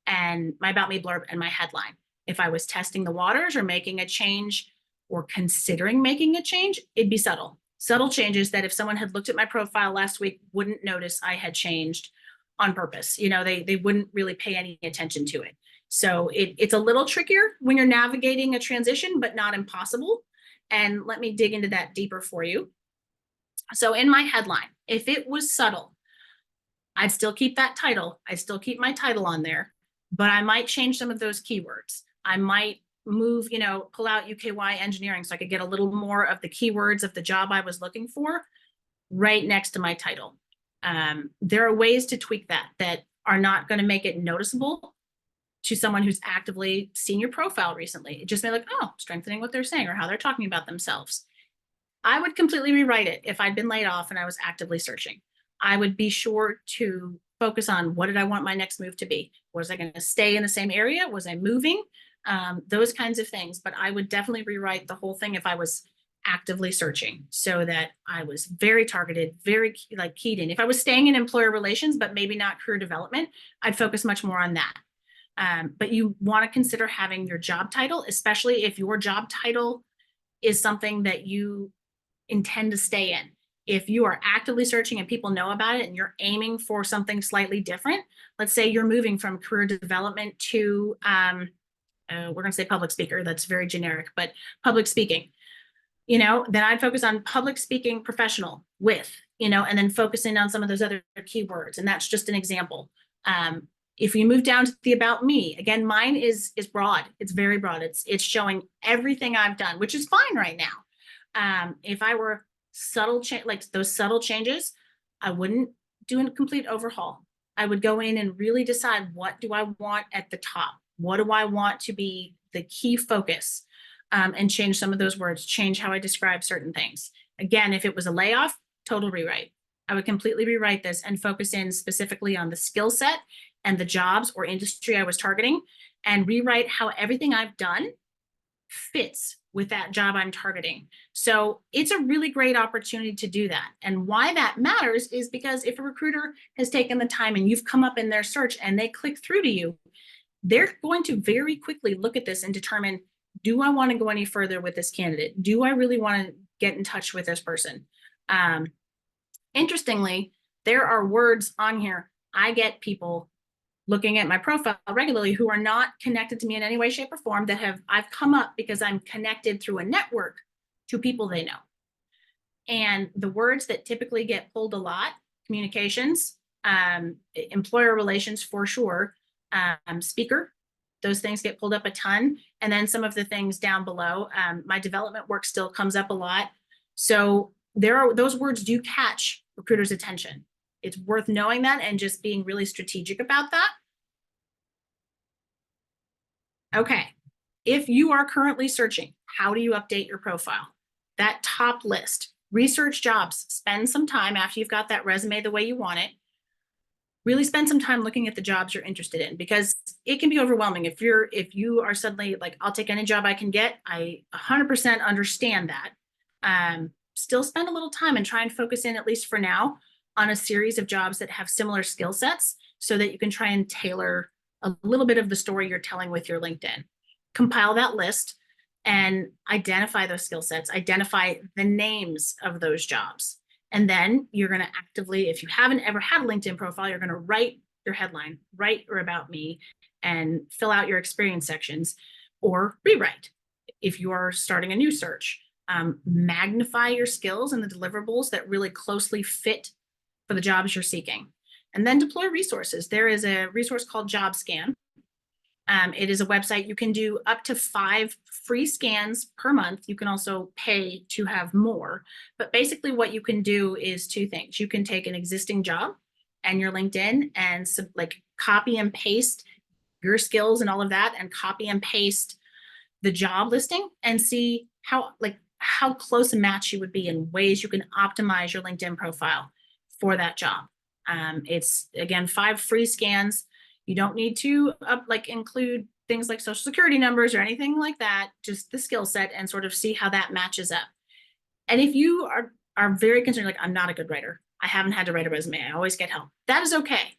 and my About Me blurb and my headline. If I was testing the waters or making a change or considering making a change, it'd be subtle. Subtle changes that if someone had looked at my profile last week, wouldn't notice I had changed on purpose. You know, they wouldn't really pay any attention to it. So it's a little trickier when you're navigating a transition, but not impossible. And let me dig into that deeper for you. So in my headline, if it was subtle, I'd still keep that title. I still keep my title on there, but I might change some of those keywords. I might move, you know, pull out UKY engineering so I could get a little more of the keywords of the job I was looking for right next to my title. There are ways to tweak that are not going to make it noticeable to someone who's actively seen your profile recently. It just may look, oh, strengthening what they're saying or how they're talking about themselves. I would completely rewrite it if I'd been laid off and I was actively searching. I would be sure to focus on what did I want my next move to be? Was I going to stay in the same area? Was I moving? Those kinds of things. But I would definitely rewrite the whole thing if I was actively searching so that I was very targeted, very keyed in. If I was staying in employer relations, but maybe not career development, I'd focus much more on that. But you want to consider having your job title, especially if your job title is something that you intend to stay in. If you are actively searching and people know about it and you're aiming for something slightly different, let's say you're moving from career development to, we're going to say public speaker, that's very generic, but public speaking, you know, then I'd focus on public speaking professional with, you know, and then focusing on some of those other keywords. And that's just an example. If you move down to the About Me, again, mine is broad. It's very broad. It's showing everything I've done, which is fine right now. If I were subtle change, like those subtle changes, I wouldn't do a complete overhaul. I would go in and really decide, what do I want at the top? What do I want to be the key focus? And change some of those words, change how I describe certain things. Again, if it was a layoff, total rewrite. I would completely rewrite this and focus in specifically on the skill set and the jobs or industry I was targeting, and rewrite how everything I've done fits with that job I'm targeting. So it's a really great opportunity to do that. And why that matters is because if a recruiter has taken the time and you've come up in their search and they click through to you, they're going to very quickly look at this and determine, do I want to go any further with this candidate? Do I really want to get in touch with this person? Interestingly, there are words on here. I get people looking at my profile regularly who are not connected to me in any way, shape, or form, that I've come up because I'm connected through a network to people they know. And the words that typically get pulled a lot: communications, employer relations for sure, speaker, those things get pulled up a ton. And then some of the things down below, my development work still comes up a lot. So those words do catch recruiters' attention. It's worth knowing that and just being really strategic about that. Okay, if you are currently searching, how do you update your profile? That top list, research jobs, spend some time after you've got that resume the way you want it. Really spend some time looking at the jobs you're interested in, because it can be overwhelming. If you are suddenly like, I'll take any job I can get, I 100% understand that. Still spend a little time and try and focus in, at least for now, on a series of jobs that have similar skill sets so that you can try and tailor a little bit of the story you're telling with your LinkedIn. Compile that list and identify those skill sets, identify the names of those jobs. And then you're going to actively, if you haven't ever had a LinkedIn profile, you're going to write your headline, write your About Me, and fill out your experience sections, or rewrite. If you are starting a new search, magnify your skills and the deliverables that really closely fit for the jobs you're seeking. And then deploy resources. There is a resource called JobScan. It is a website. You can do up to 5 free scans per month. You can also pay to have more. But basically what you can do is 2 things. You can take an existing job and your LinkedIn and copy and paste your skills and all of that and copy and paste the job listing and see how close a match you would be in ways you can optimize your LinkedIn profile for that job. It's again 5 free scans. You don't need to include things like social security numbers or anything like that, just the skill set, and sort of see how that matches up. And if you are very concerned, like, I'm not a good writer, I haven't had to write a resume, I always get help, that is okay.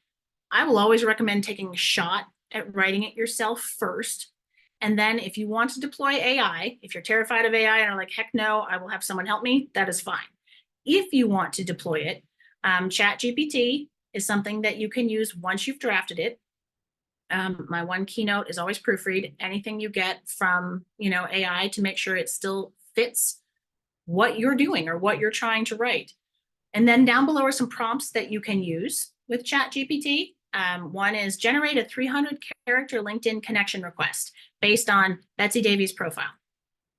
I will always recommend taking a shot at writing it yourself first. And then if you want to deploy AI, if you're terrified of AI and are like, heck no, I will have someone help me, that is fine. If you want to deploy it, ChatGPT is something that you can use once you've drafted it. My one keynote is always proofread anything you get from, AI to make sure it still fits what you're doing or what you're trying to write. And then down below are some prompts that you can use with ChatGPT. One is generate a 300-character LinkedIn connection request based on Betsy Davies' profile.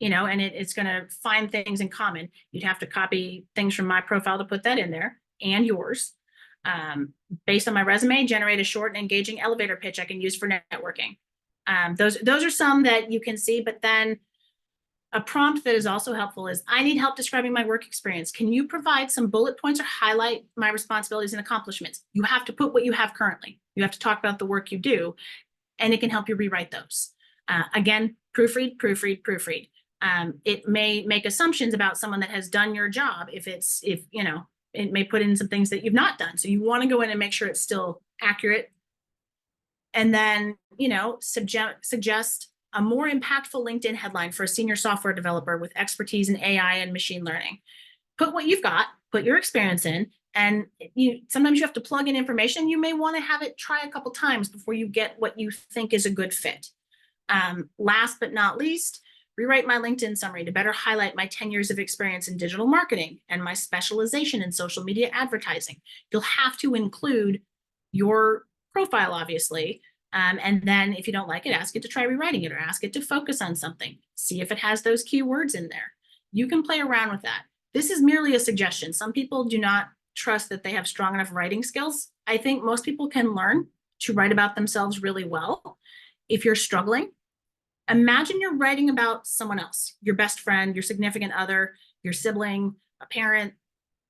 And it's going to find things in common. You'd have to copy things from my profile to put that in there and yours. Based on my resume, generate a short and engaging elevator pitch I can use for networking. Those are some that you can see, but then a prompt that is also helpful is, I need help describing my work experience. Can you provide some bullet points or highlight my responsibilities and accomplishments? You have to put what you have currently. You have to talk about the work you do, and it can help you rewrite those. Again, proofread. It may make assumptions about someone that has done your job if it may put in some things that you've not done. So you want to go in and make sure it's still accurate. And then, suggest a more impactful LinkedIn headline for a senior software developer with expertise in AI and machine learning. Put what you've got, put your experience in, and sometimes you have to plug in information. You may want to have it try a couple times before you get what you think is a good fit. Last but not least, rewrite my LinkedIn summary to better highlight my 10 years of experience in digital marketing and my specialization in social media advertising. You'll have to include your profile, obviously. And then if you don't like it, ask it to try rewriting it or ask it to focus on something. See if it has those keywords in there. You can play around with that. This is merely a suggestion. Some people do not trust that they have strong enough writing skills. I think most people can learn to write about themselves really well. If you're struggling, imagine you're writing about someone else, your best friend, your significant other, your sibling, a parent,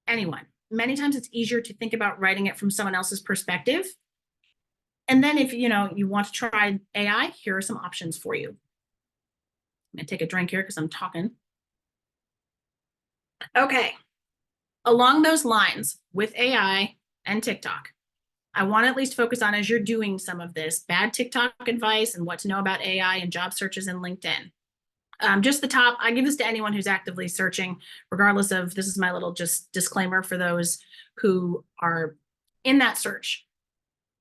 anyone. Many times it's easier to think about writing it from someone else's perspective. And then if you want to try AI, here are some options for you. I'm going to take a drink here because I'm talking. Okay. Along those lines, with AI and TikTok, I want to at least focus on, as you're doing some of this, bad TikTok advice and what to know about AI and job searches in LinkedIn. Just the top, I give this to anyone who's actively searching, regardless of, this is my little just disclaimer for those who are in that search.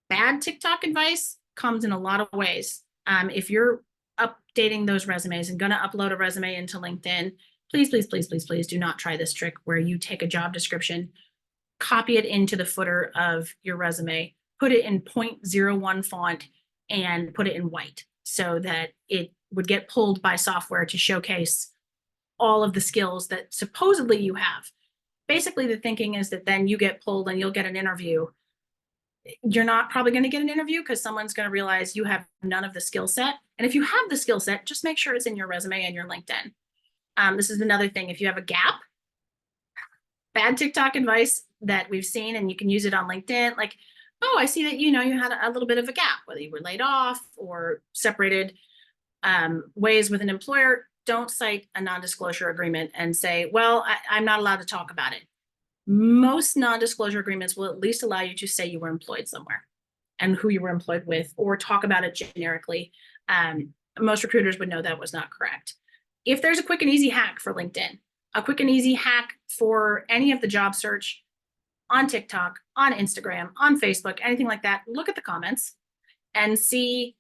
Bad TikTok advice comes in a lot of ways. If you're updating those resumes and going to upload a resume into LinkedIn, please do not try this trick where you take a job description, copy it into the footer of your resume, put it in 0.01 font, and put it in white so that it would get pulled by software to showcase all of the skills that supposedly you have. Basically, the thinking is that then you get pulled and you'll get an interview. You're not probably going to get an interview because someone's going to realize you have none of the skill set. And if you have the skill set, just make sure it's in your resume and your LinkedIn. This is another thing. If you have a gap, bad TikTok advice that we've seen, and you can use it on LinkedIn, like, oh, I see that, you had a little bit of a gap, whether you were laid off or separated ways with an employer. Don't cite a non-disclosure agreement and say, well, I'm not allowed to talk about it. Most non-disclosure agreements will at least allow you to say you were employed somewhere and who you were employed with, or talk about it generically. Most recruiters would know that was not correct. If there's a quick and easy hack for LinkedIn, a quick and easy hack for any of the job search on TikTok, on Instagram, on Facebook, anything like that, look at the comments and see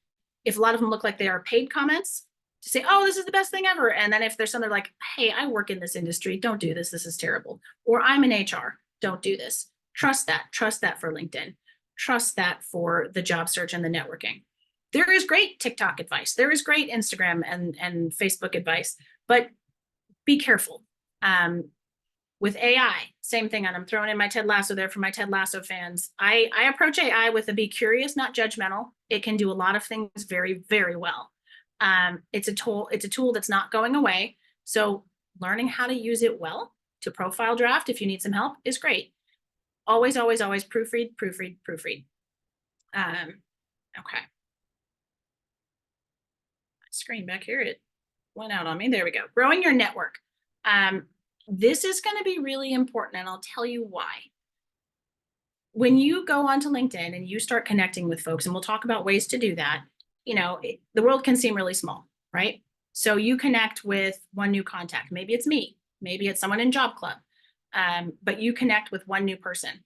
if a lot of them look like they are paid comments to say, oh, this is the best thing ever. And then if there's something like, hey, I work in this industry, don't do this, this is terrible. Or I'm in HR, don't do this. Trust that for LinkedIn. Trust that for the job search and the networking. There is great TikTok advice. There is great Instagram and Facebook advice, but be careful. With AI, same thing, and I'm throwing in my Ted Lasso there for my Ted Lasso fans. I approach AI with a be curious, not judgmental. It can do a lot of things very, very well. It's a tool that's not going away. So learning how to use it well to profile draft if you need some help is great. Always, always, always proofread, proofread, proofread. Okay. Screen back here, it went out on me. There we go. Growing your network. This is going to be really important, and I'll tell you why. When you go onto LinkedIn and you start connecting with folks, and we'll talk about ways to do that, the world can seem really small, right? So you connect with one new contact. Maybe it's me, maybe it's someone in Job Club, but you connect with one new person.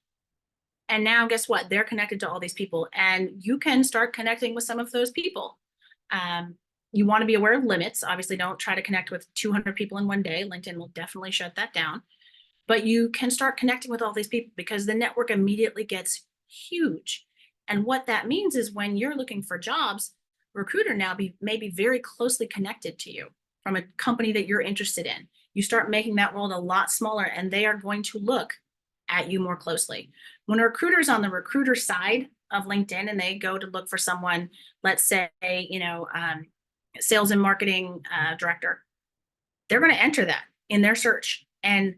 And now guess what? They're connected to all these people, and you can start connecting with some of those people. You want to be aware of limits. Obviously, don't try to connect with 200 people in one day. LinkedIn will definitely shut that down. But you can start connecting with all these people because the network immediately gets huge. And what that means is when you're looking for jobs, recruiter now may be very closely connected to you from a company that you're interested in. You start making that world a lot smaller, and they are going to look at you more closely. When a recruiter's on the recruiter side of LinkedIn and they go to look for someone, let's say, sales and marketing director, they're going to enter that in their search, and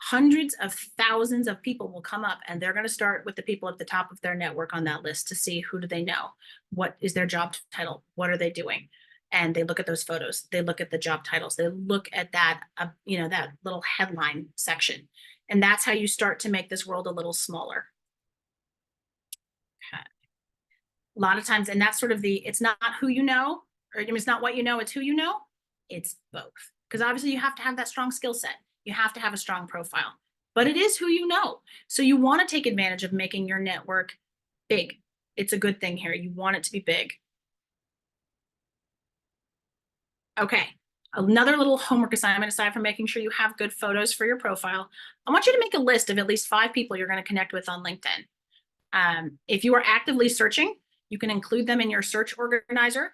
hundreds of thousands of people will come up, and they're going to start with the people at the top of their network on that list to see who do they know, what is their job title, what are they doing, and they look at those photos, they look at the job titles, they look at that that little headline section, and that's how you start to make this world a little smaller. Okay. A lot of times, and that's sort of it's not who you know, or it's not what you know, it's who you know. It's both, because obviously you have to have that strong skill set. You have to have a strong profile, but it is who you know. So you want to take advantage of making your network big. It's a good thing here. You want it to be big. Okay. Another little homework assignment, aside from making sure you have good photos for your profile, I want you to make a list of at least 5 people you're going to connect with on LinkedIn. If you are actively searching, you can include them in your search organizer.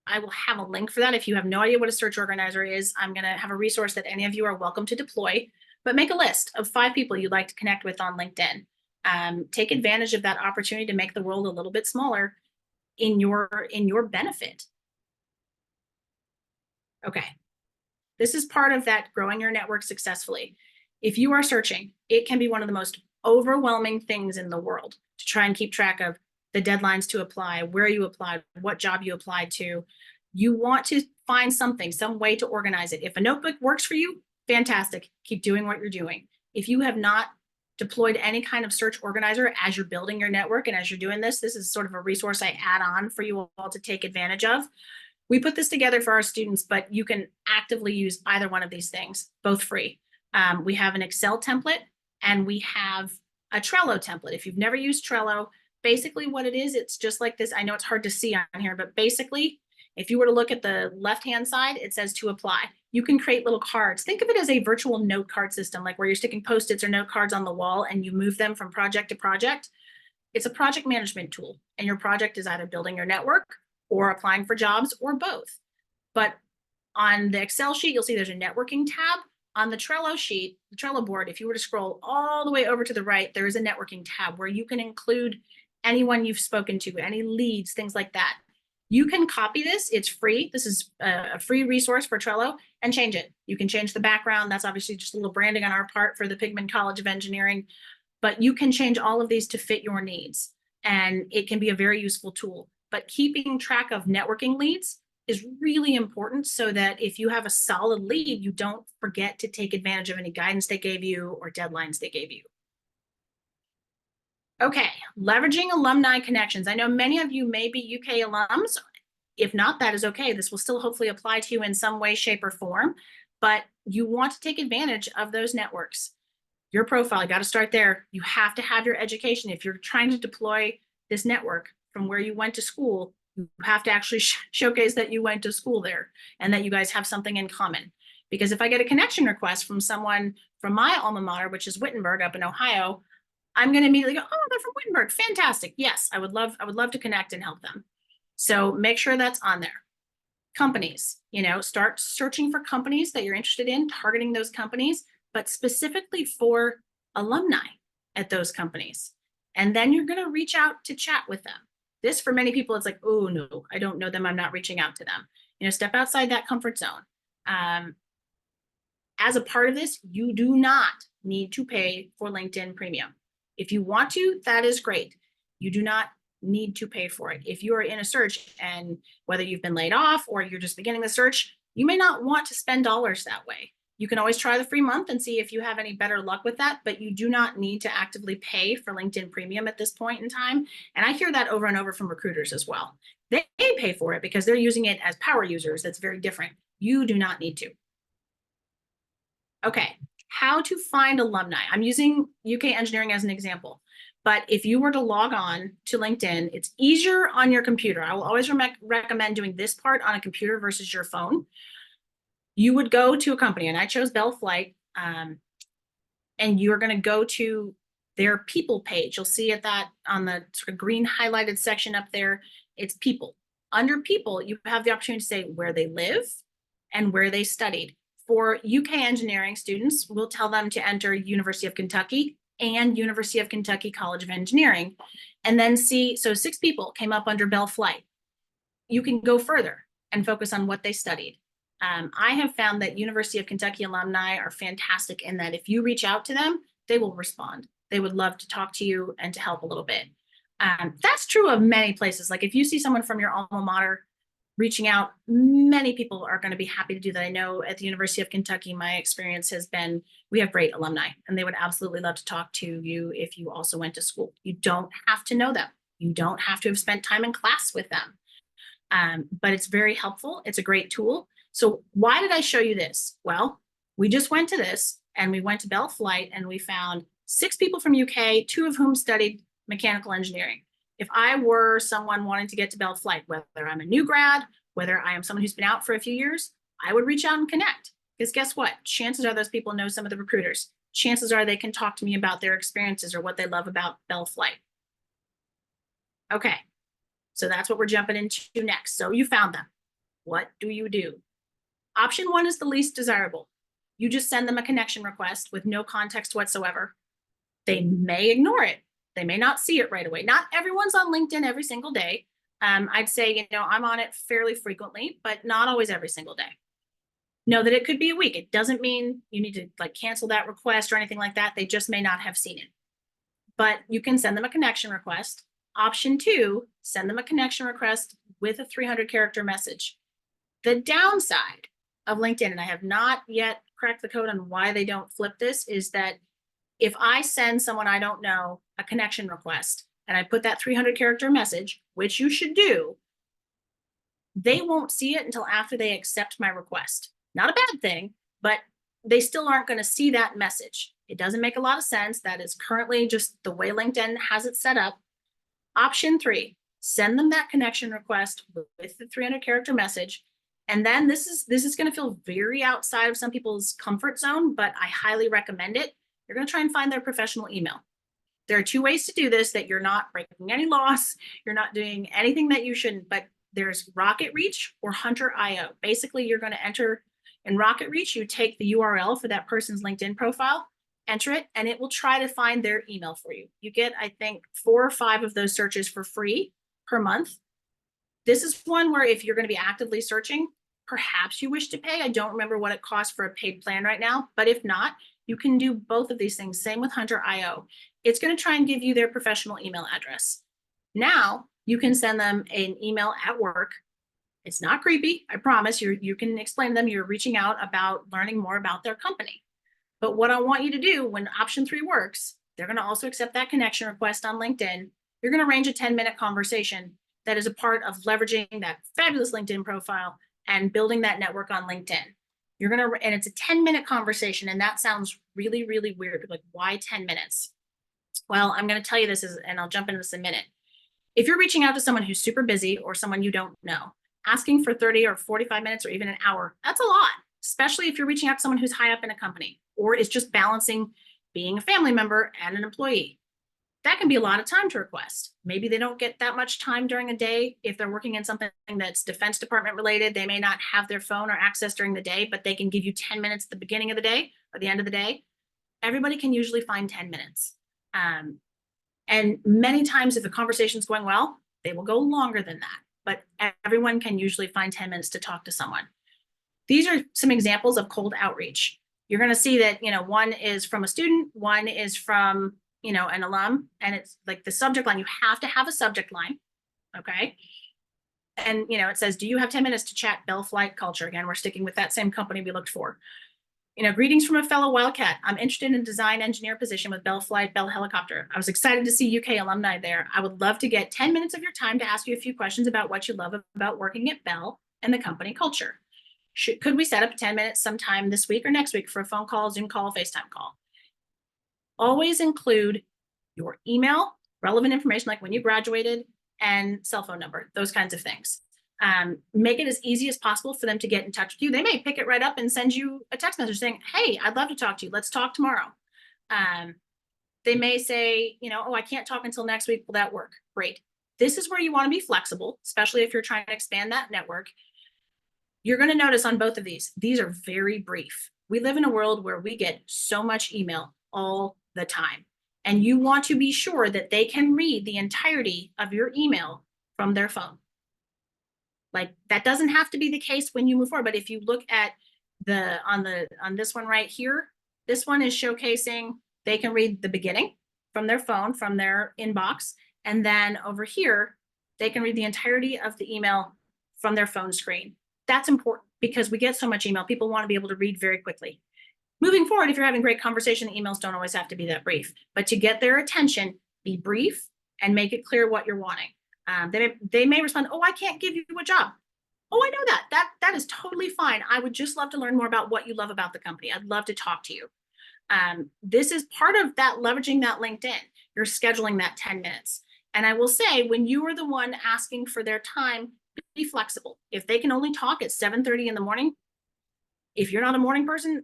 I will have a link for that. If you have no idea what a search organizer is, I'm going to have a resource that any of you are welcome to deploy, but make a list of 5 people you'd like to connect with on LinkedIn. Take advantage of that opportunity to make the world a little bit smaller in your benefit. Okay. This is part of that growing your network successfully. If you are searching, it can be one of the most overwhelming things in the world to try and keep track of the deadlines to apply, where you applied, what job you applied to. You want to find something, some way to organize it. If a notebook works for you, fantastic. Keep doing what you're doing. If you have not deployed any kind of search organizer as you're building your network and as you're doing this is sort of a resource I add on for you all to take advantage of. We put this together for our students, but you can actively use either one of these things, both free. We have an Excel template and we have a Trello template. If you've never used Trello, basically what it is, it's just like this. I know it's hard to see on here, but basically, if you were to look at the left-hand side, it says to apply. You can create little cards. Think of it as a virtual note card system, like where you're sticking Post-its or note cards on the wall and you move them from project to project. It's a project management tool, and your project is either building your network or applying for jobs or both. But on the Excel sheet, you'll see there's a networking tab. On the Trello sheet, the Trello board, if you were to scroll all the way over to the right, there is a networking tab where you can include anyone you've spoken to, any leads, things like that. You can copy this. It's free. This is a free resource for Trello, and change it. You can change the background. That's obviously just a little branding on our part for the Pigman College of Engineering, but you can change all of these to fit your needs, and it can be a very useful tool. But keeping track of networking leads is really important so that if you have a solid lead, you don't forget to take advantage of any guidance they gave you or deadlines they gave you. Okay, leveraging alumni connections. I know many of you may be UK alums. If not, that is okay. This will still hopefully apply to you in some way, shape, or form, but you want to take advantage of those networks. Your profile, you got to start there. You have to have your education. If you're trying to deploy this network from where you went to school, you have to actually showcase that you went to school there and that you guys have something in common. Because if I get a connection request from someone from my alma mater, which is Wittenberg up in Ohio, I'm going to immediately go, oh, they're from Wittenberg. Fantastic. Yes, I would love to connect and help them. So make sure that's on there. Companies, start searching for companies that you're interested in, targeting those companies, but specifically for alumni at those companies. And then you're going to reach out to chat with them. This, for many people, it's like, oh no, I don't know them, I'm not reaching out to them. Step outside that comfort zone. As a part of this, you do not need to pay for LinkedIn Premium. If you want to, that is great. You do not need to pay for it. If you are in a search, and whether you've been laid off or you're just beginning the search, you may not want to spend dollars that way. You can always try the free month and see if you have any better luck with that, but you do not need to actively pay for LinkedIn Premium at this point in time. And I hear that over and over from recruiters as well. They pay for it because they're using it as power users. That's very different. You do not need to. Okay, how to find alumni. I'm using UK Engineering as an example, but if you were to log on to LinkedIn, it's easier on your computer. I will always recommend doing this part on a computer versus your phone. You would go to a company, and I chose Bell Flight, and you're going to go to their people page. You'll see it that on the sort of green highlighted section up there, it's people. Under people, you have the opportunity to say where they live and where they studied. For UK Engineering students, we'll tell them to enter University of Kentucky and University of Kentucky College of Engineering, and then see, so 6 people came up under Bell Flight. You can go further and focus on what they studied. I have found that University of Kentucky alumni are fantastic in that if you reach out to them, they will respond. They would love to talk to you and to help a little bit. That's true of many places. Like if you see someone from your alma mater reaching out, many people are going to be happy to do that. I know at the University of Kentucky, my experience has been, we have great alumni, and they would absolutely love to talk to you if you also went to school. You don't have to know them. You don't have to have spent time in class with them. But it's very helpful. It's a great tool. So why did I show you this? Well, we just went to this, and we went to Bell Flight, and we found 6 people from UK, 2 of whom studied mechanical engineering. If I were someone wanting to get to Bell Flight, whether I'm a new grad, whether I am someone who's been out for a few years, I would reach out and connect. Because guess what? Chances are those people know some of the recruiters. Chances are they can talk to me about their experiences or what they love about Bell Flight. Okay, so that's what we're jumping into next. So you found them. What do you do? Option 1 is the least desirable. You just send them a connection request with no context whatsoever. They may ignore it. They may not see it right away. Not everyone's on LinkedIn every single day. I'd say, I'm on it fairly frequently, but not always every single day. Know that it could be a week. It doesn't mean you need to cancel that request or anything like that. They just may not have seen it. But you can send them a connection request. Option 2, send them a connection request with a 300-character message. The downside of LinkedIn, and I have not yet cracked the code on why they don't flip this, is that if I send someone I don't know a connection request and I put that 300-character message, which you should do, they won't see it until after they accept my request. Not a bad thing, but they still aren't going to see that message. It doesn't make a lot of sense. That is currently just the way LinkedIn has it set up. Option 3, send them that connection request with the 300-character message. And then this is going to feel very outside of some people's comfort zone, but I highly recommend it. You're going to try and find their professional email. There are 2 ways to do this that you're not breaking any laws. You're not doing anything that you shouldn't, but there's RocketReach or Hunter.io. Basically, you're going to enter in RocketReach, you take the URL for that person's LinkedIn profile, enter it, and it will try to find their email for you. You get, I think, 4 or 5 of those searches for free per month. This is one where if you're going to be actively searching, perhaps you wish to pay. I don't remember what it costs for a paid plan right now, but if not, you can do both of these things. Same with Hunter.io. It's going to try and give you their professional email address. Now you can send them an email at work. It's not creepy. I promise you can explain to them you're reaching out about learning more about their company. But what I want you to do when option 3 works, they're going to also accept that connection request on LinkedIn. You're going to arrange a 10-minute conversation that is a part of leveraging that fabulous LinkedIn profile and building that network on LinkedIn. And it's a 10-minute conversation, and that sounds really, really weird. Like, why 10 minutes? Well, I'm going to tell you this, and I'll jump into this in a minute. If you're reaching out to someone who's super busy or someone you don't know, asking for 30 or 45 minutes or even an hour, that's a lot, especially if you're reaching out to someone who's high up in a company or is just balancing being a family member and an employee. That can be a lot of time to request. Maybe they don't get that much time during a day. If they're working in something that's Defense Department related, they may not have their phone or access during the day, but they can give you 10 minutes at the beginning of the day by the end of the day, everybody can usually find 10 minutes. And many times if the conversation's going well, they will go longer than that, but everyone can usually find 10 minutes to talk to someone. These are some examples of cold outreach. You're going to see that, one is from a student, one is from, an alum, and it's like the subject line. You have to have a subject line. Okay. And, it says, do you have 10 minutes to chat Bell Flight Culture? Again, we're sticking with that same company we looked for. Greetings from a fellow Wildcat. I'm interested in a design engineer position with Bell Flight, Bell Helicopter. I was excited to see UK alumni there. I would love to get 10 minutes of your time to ask you a few questions about what you love about working at Bell and the company culture. Could we set up 10 minutes sometime this week or next week for a phone call, Zoom call, FaceTime call? Always include your email, relevant information like when you graduated, and cell phone number, those kinds of things. Make it as easy as possible for them to get in touch with you. They may pick it right up and send you a text message saying, hey, I'd love to talk to you. Let's talk tomorrow. They may say, oh, I can't talk until next week. Will that work? Great. This is where you want to be flexible, especially if you're trying to expand that network. You're going to notice on both of these are very brief. We live in a world where we get so much email all the time, and you want to be sure that they can read the entirety of your email from their phone. Like, that doesn't have to be the case when you move forward, but if you look at on this one right here, this one is showcasing they can read the beginning from their phone, from their inbox, and then over here, they can read the entirety of the email from their phone screen. That's important because we get so much email. People want to be able to read very quickly. Moving forward, if you're having great conversation, the emails don't always have to be that brief, but to get their attention, be brief and make it clear what you're wanting. They may respond, oh, I can't give you a job. Oh, I know that is totally fine. I would just love to learn more about what you love about the company. I'd love to talk to you. This is part of that, leveraging that LinkedIn. You're scheduling that 10 minutes. And I will say, when you are the one asking for their time, be flexible. If they can only talk at 7:30 in the morning, if you're not a morning person,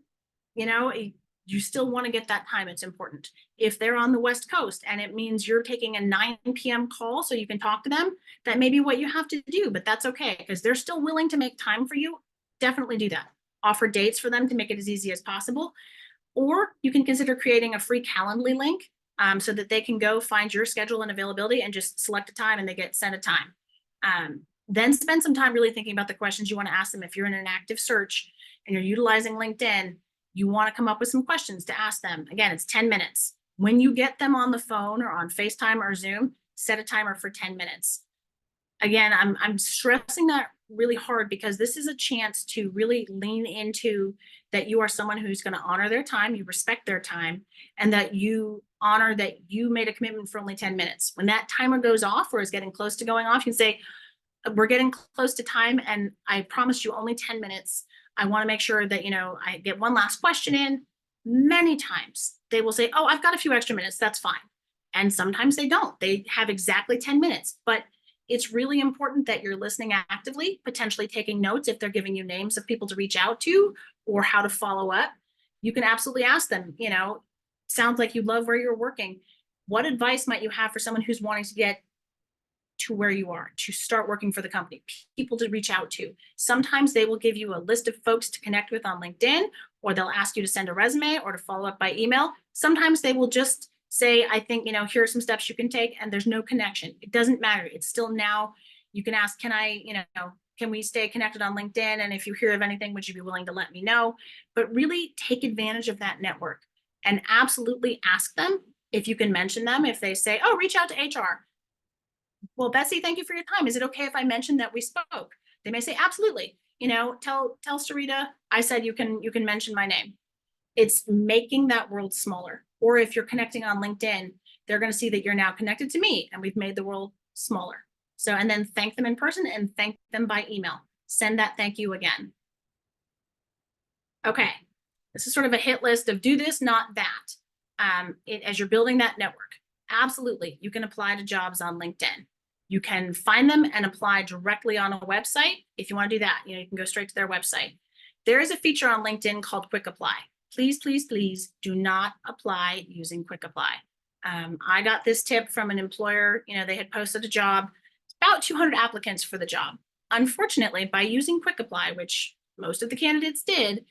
you still want to get that time. It's important. If they're on the West Coast and it means you're taking a 9 p.m. call so you can talk to them, that may be what you have to do, but that's okay because they're still willing to make time for you. Definitely do that. Offer dates for them to make it as easy as possible. Or you can consider creating a free Calendly link so that they can go find your schedule and availability and just select a time and they get sent a time. Then spend some time really thinking about the questions you want to ask them. If you're in an active search and you're utilizing LinkedIn, you want to come up with some questions to ask them. Again, it's 10 minutes. When you get them on the phone or on FaceTime or Zoom, set a timer for 10 minutes. Again, I'm stressing that really hard because this is a chance to really lean into that you are someone who's going to honor their time, you respect their time, and that you honor that you made a commitment for only 10 minutes. When that timer goes off or is getting close to going off, you can say, we're getting close to time and I promised you only 10 minutes. I want to make sure that, I get one last question in. Many times they will say, oh, I've got a few extra minutes. That's fine. And sometimes they don't. They have exactly 10 minutes, but it's really important that you're listening actively, potentially taking notes if they're giving you names of people to reach out to or how to follow up. You can absolutely ask them, sounds like you love where you're working. What advice might you have for someone who's wanting to get to where you are, to start working for the company, people to reach out to? Sometimes they will give you a list of folks to connect with on LinkedIn, or they'll ask you to send a resume or to follow up by email. Sometimes they will just say, I think, here are some steps you can take, and there's no connection. It doesn't matter. It's still now, you can ask, can we stay connected on LinkedIn? And if you hear of anything, would you be willing to let me know? But really take advantage of that network and absolutely ask them if you can mention them. If they say, oh, reach out to HR. Well, Betsy, thank you for your time. Is it okay if I mention that we spoke? They may say, absolutely. Tell Sarita, I said you can mention my name. It's making that world smaller. Or if you're connecting on LinkedIn, they're going to see that you're now connected to me and we've made the world smaller. So, and then thank them in person and thank them by email. Send that thank you again. Okay. This is sort of a hit list of do this, not that. As you're building that network, absolutely, you can apply to jobs on LinkedIn. You can find them and apply directly on a website. If you want to do that, you can go straight to their website. There is a feature on LinkedIn called Quick Apply. Please, please, please do not apply using Quick Apply. I got this tip from an employer. They had posted a job, about 200 applicants for the job. Unfortunately, by using Quick Apply, which most of the candidates did,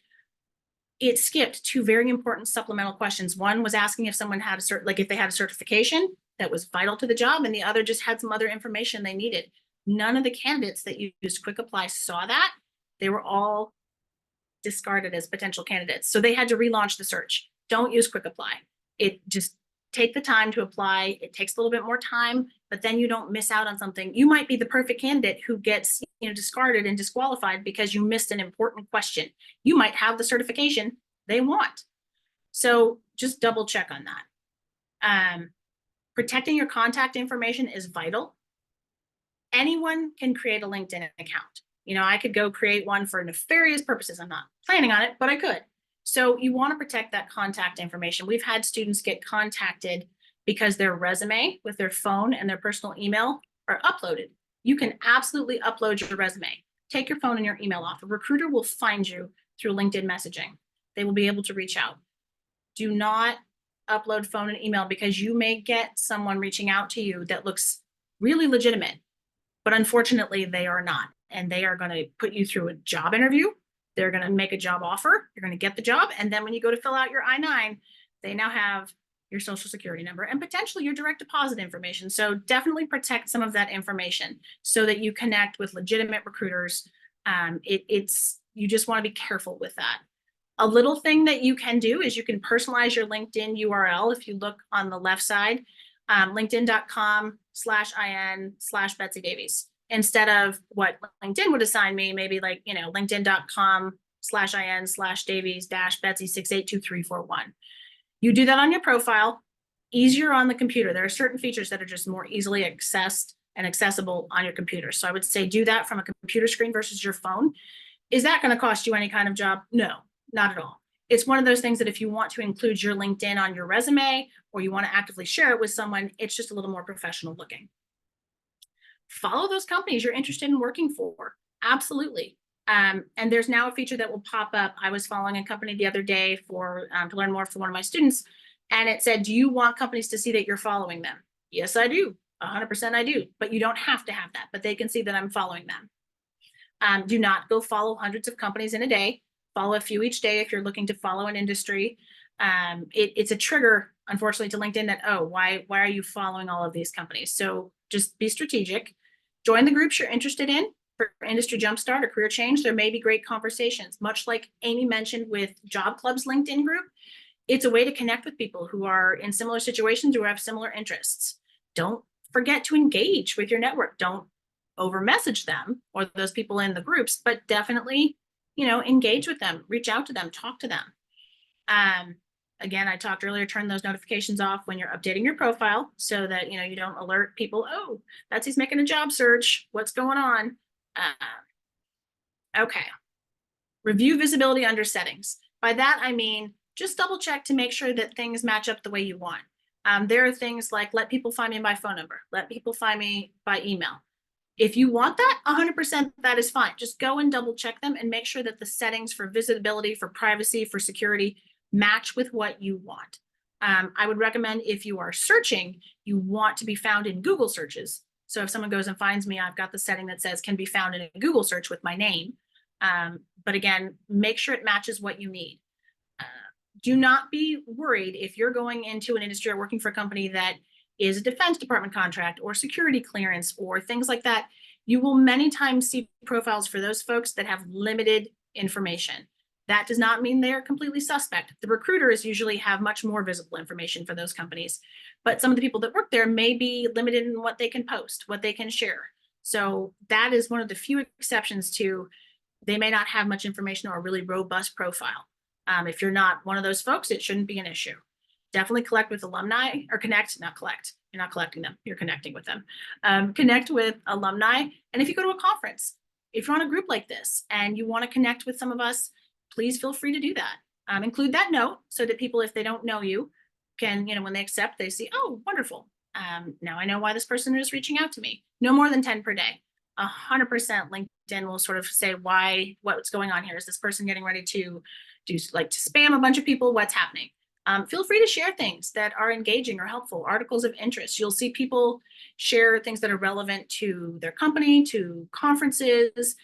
it skipped two very important supplemental questions. One was asking if someone had if they had a certification that was vital to the job, and the other just had some other information they needed. None of the candidates that used Quick Apply saw that. They were all discarded as potential candidates. So they had to relaunch the search. Don't use Quick Apply. It just take the time to apply. It takes a little bit more time, but then you don't miss out on something. You might be the perfect candidate who gets discarded and disqualified because you missed an important question. You might have the certification they want. So just double check on that. Protecting your contact information is vital. Anyone can create a LinkedIn account. I could go create one for nefarious purposes. I'm not planning on it, but I could. So you want to protect that contact information. We've had students get contacted because their resume with their phone and their personal email are uploaded. You can absolutely upload your resume. Take your phone and your email off. A recruiter will find you through LinkedIn messaging. They will be able to reach out. Do not upload phone and email, because you may get someone reaching out to you that looks really legitimate, but unfortunately they are not. And they are going to put you through a job interview. They're going to make a job offer. You're going to get the job. And then when you go to fill out your I-9, they now have your social security number and potentially your direct deposit information. So definitely protect some of that information so that you connect with legitimate recruiters. You just want to be careful with that. A little thing that you can do is you can personalize your LinkedIn URL. If you look on the left side, linkedin.com/in/Betsy Davies. Instead of what LinkedIn would assign me, maybe like, linkedin.com/in/Davies-Betsy682341. You do that on your profile, easier on the computer. There are certain features that are just more easily accessed and accessible on your computer. So I would say do that from a computer screen versus your phone. Is that going to cost you any kind of job? No, not at all. It's one of those things that if you want to include your LinkedIn on your resume or you want to actively share it with someone, it's just a little more professional looking. Follow those companies you're interested in working for. Absolutely. And there's now a feature that will pop up. I was following a company the other day to learn more for one of my students, and it said, do you want companies to see that you're following them? Yes, I do. 100% I do. But you don't have to have that, but they can see that I'm following them. Do not go follow hundreds of companies in a day. Follow a few each day if you're looking to follow an industry. It's a trigger, unfortunately, to LinkedIn that, oh, why are you following all of these companies? So just be strategic. Join the groups you're interested in. For Industry Jumpstart or Career Change, there may be great conversations. Much like Amy mentioned with Job Club's LinkedIn group, it's a way to connect with people who are in similar situations or have similar interests. Don't forget to engage with your network. Don't over message them or those people in the groups, but definitely, engage with them, reach out to them, talk to them. Again, I talked earlier, turn those notifications off when you're updating your profile so that, you don't alert people, oh, Betsy's making a job search. What's going on? Okay. Review visibility under settings. By that, I mean, just double check to make sure that things match up the way you want. There are things like let people find me by phone number, let people find me by email. If you want that, 100% that is fine. Just go and double check them and make sure that the settings for visibility, for privacy, for security match with what you want. I would recommend if you are searching, you want to be found in Google searches. So if someone goes and finds me, I've got the setting that says can be found in a Google search with my name. But again, make sure it matches what you need. Do not be worried if you're going into an industry or working for a company that is a Defense Department contract or security clearance or things like that. You will many times see profiles for those folks that have limited information. That does not mean they are completely suspect. The recruiters usually have much more visible information for those companies, but some of the people that work there may be limited in what they can post, what they can share. So that is one of the few exceptions to they may not have much information or a really robust profile. If you're not one of those folks, it shouldn't be an issue. Definitely collect with alumni or connect, not collect. You're not collecting them, you're connecting with them. Connect with alumni. And if you go to a conference, if you're on a group like this and you want to connect with some of us, please feel free to do that. Include that note so that people, if they don't know you, can, when they accept, they see, oh, wonderful. Now I know why this person is reaching out to me. No more than 10 per day. 100% LinkedIn will sort of say what's going on here. Is this person getting ready to do to spam a bunch of people? What's happening? Feel free to share things that are engaging or helpful, articles of interest. You'll see people share things that are relevant to their company, to conferences,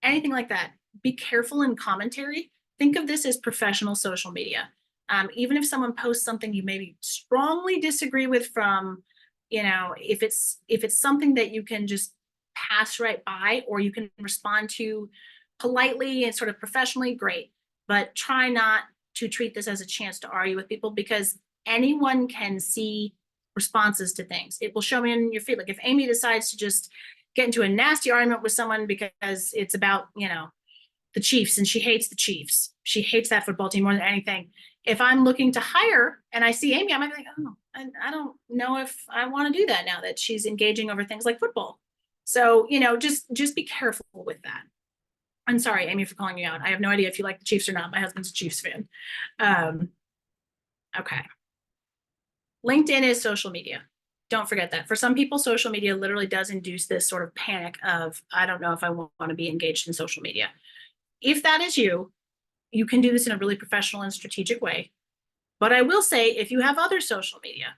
anything like that. Be careful in commentary think of this as professional social media. Even if someone posts something you maybe strongly disagree with from, if it's something that you can just pass right by, or you can respond to politely and sort of professionally, great. But try not to treat this as a chance to argue with people, because anyone can see responses to things. It will show me in your feed. Like if Amy decides to just get into a nasty argument with someone because it's about, the Chiefs, and she hates the Chiefs. She hates that football team more than anything. If I'm looking to hire and I see Amy, I might be like, oh, I don't know if I want to do that now that she's engaging over things like football. So, just be careful with that. I'm sorry, Amy, for calling you out. I have no idea if you like the Chiefs or not. My husband's a Chiefs fan. Okay. LinkedIn is social media. Don't forget that. For some people, social media literally does induce this sort of panic of, I don't know if I want to be engaged in social media. If that is you, you can do this in a really professional and strategic way. But I will say, if you have other social media,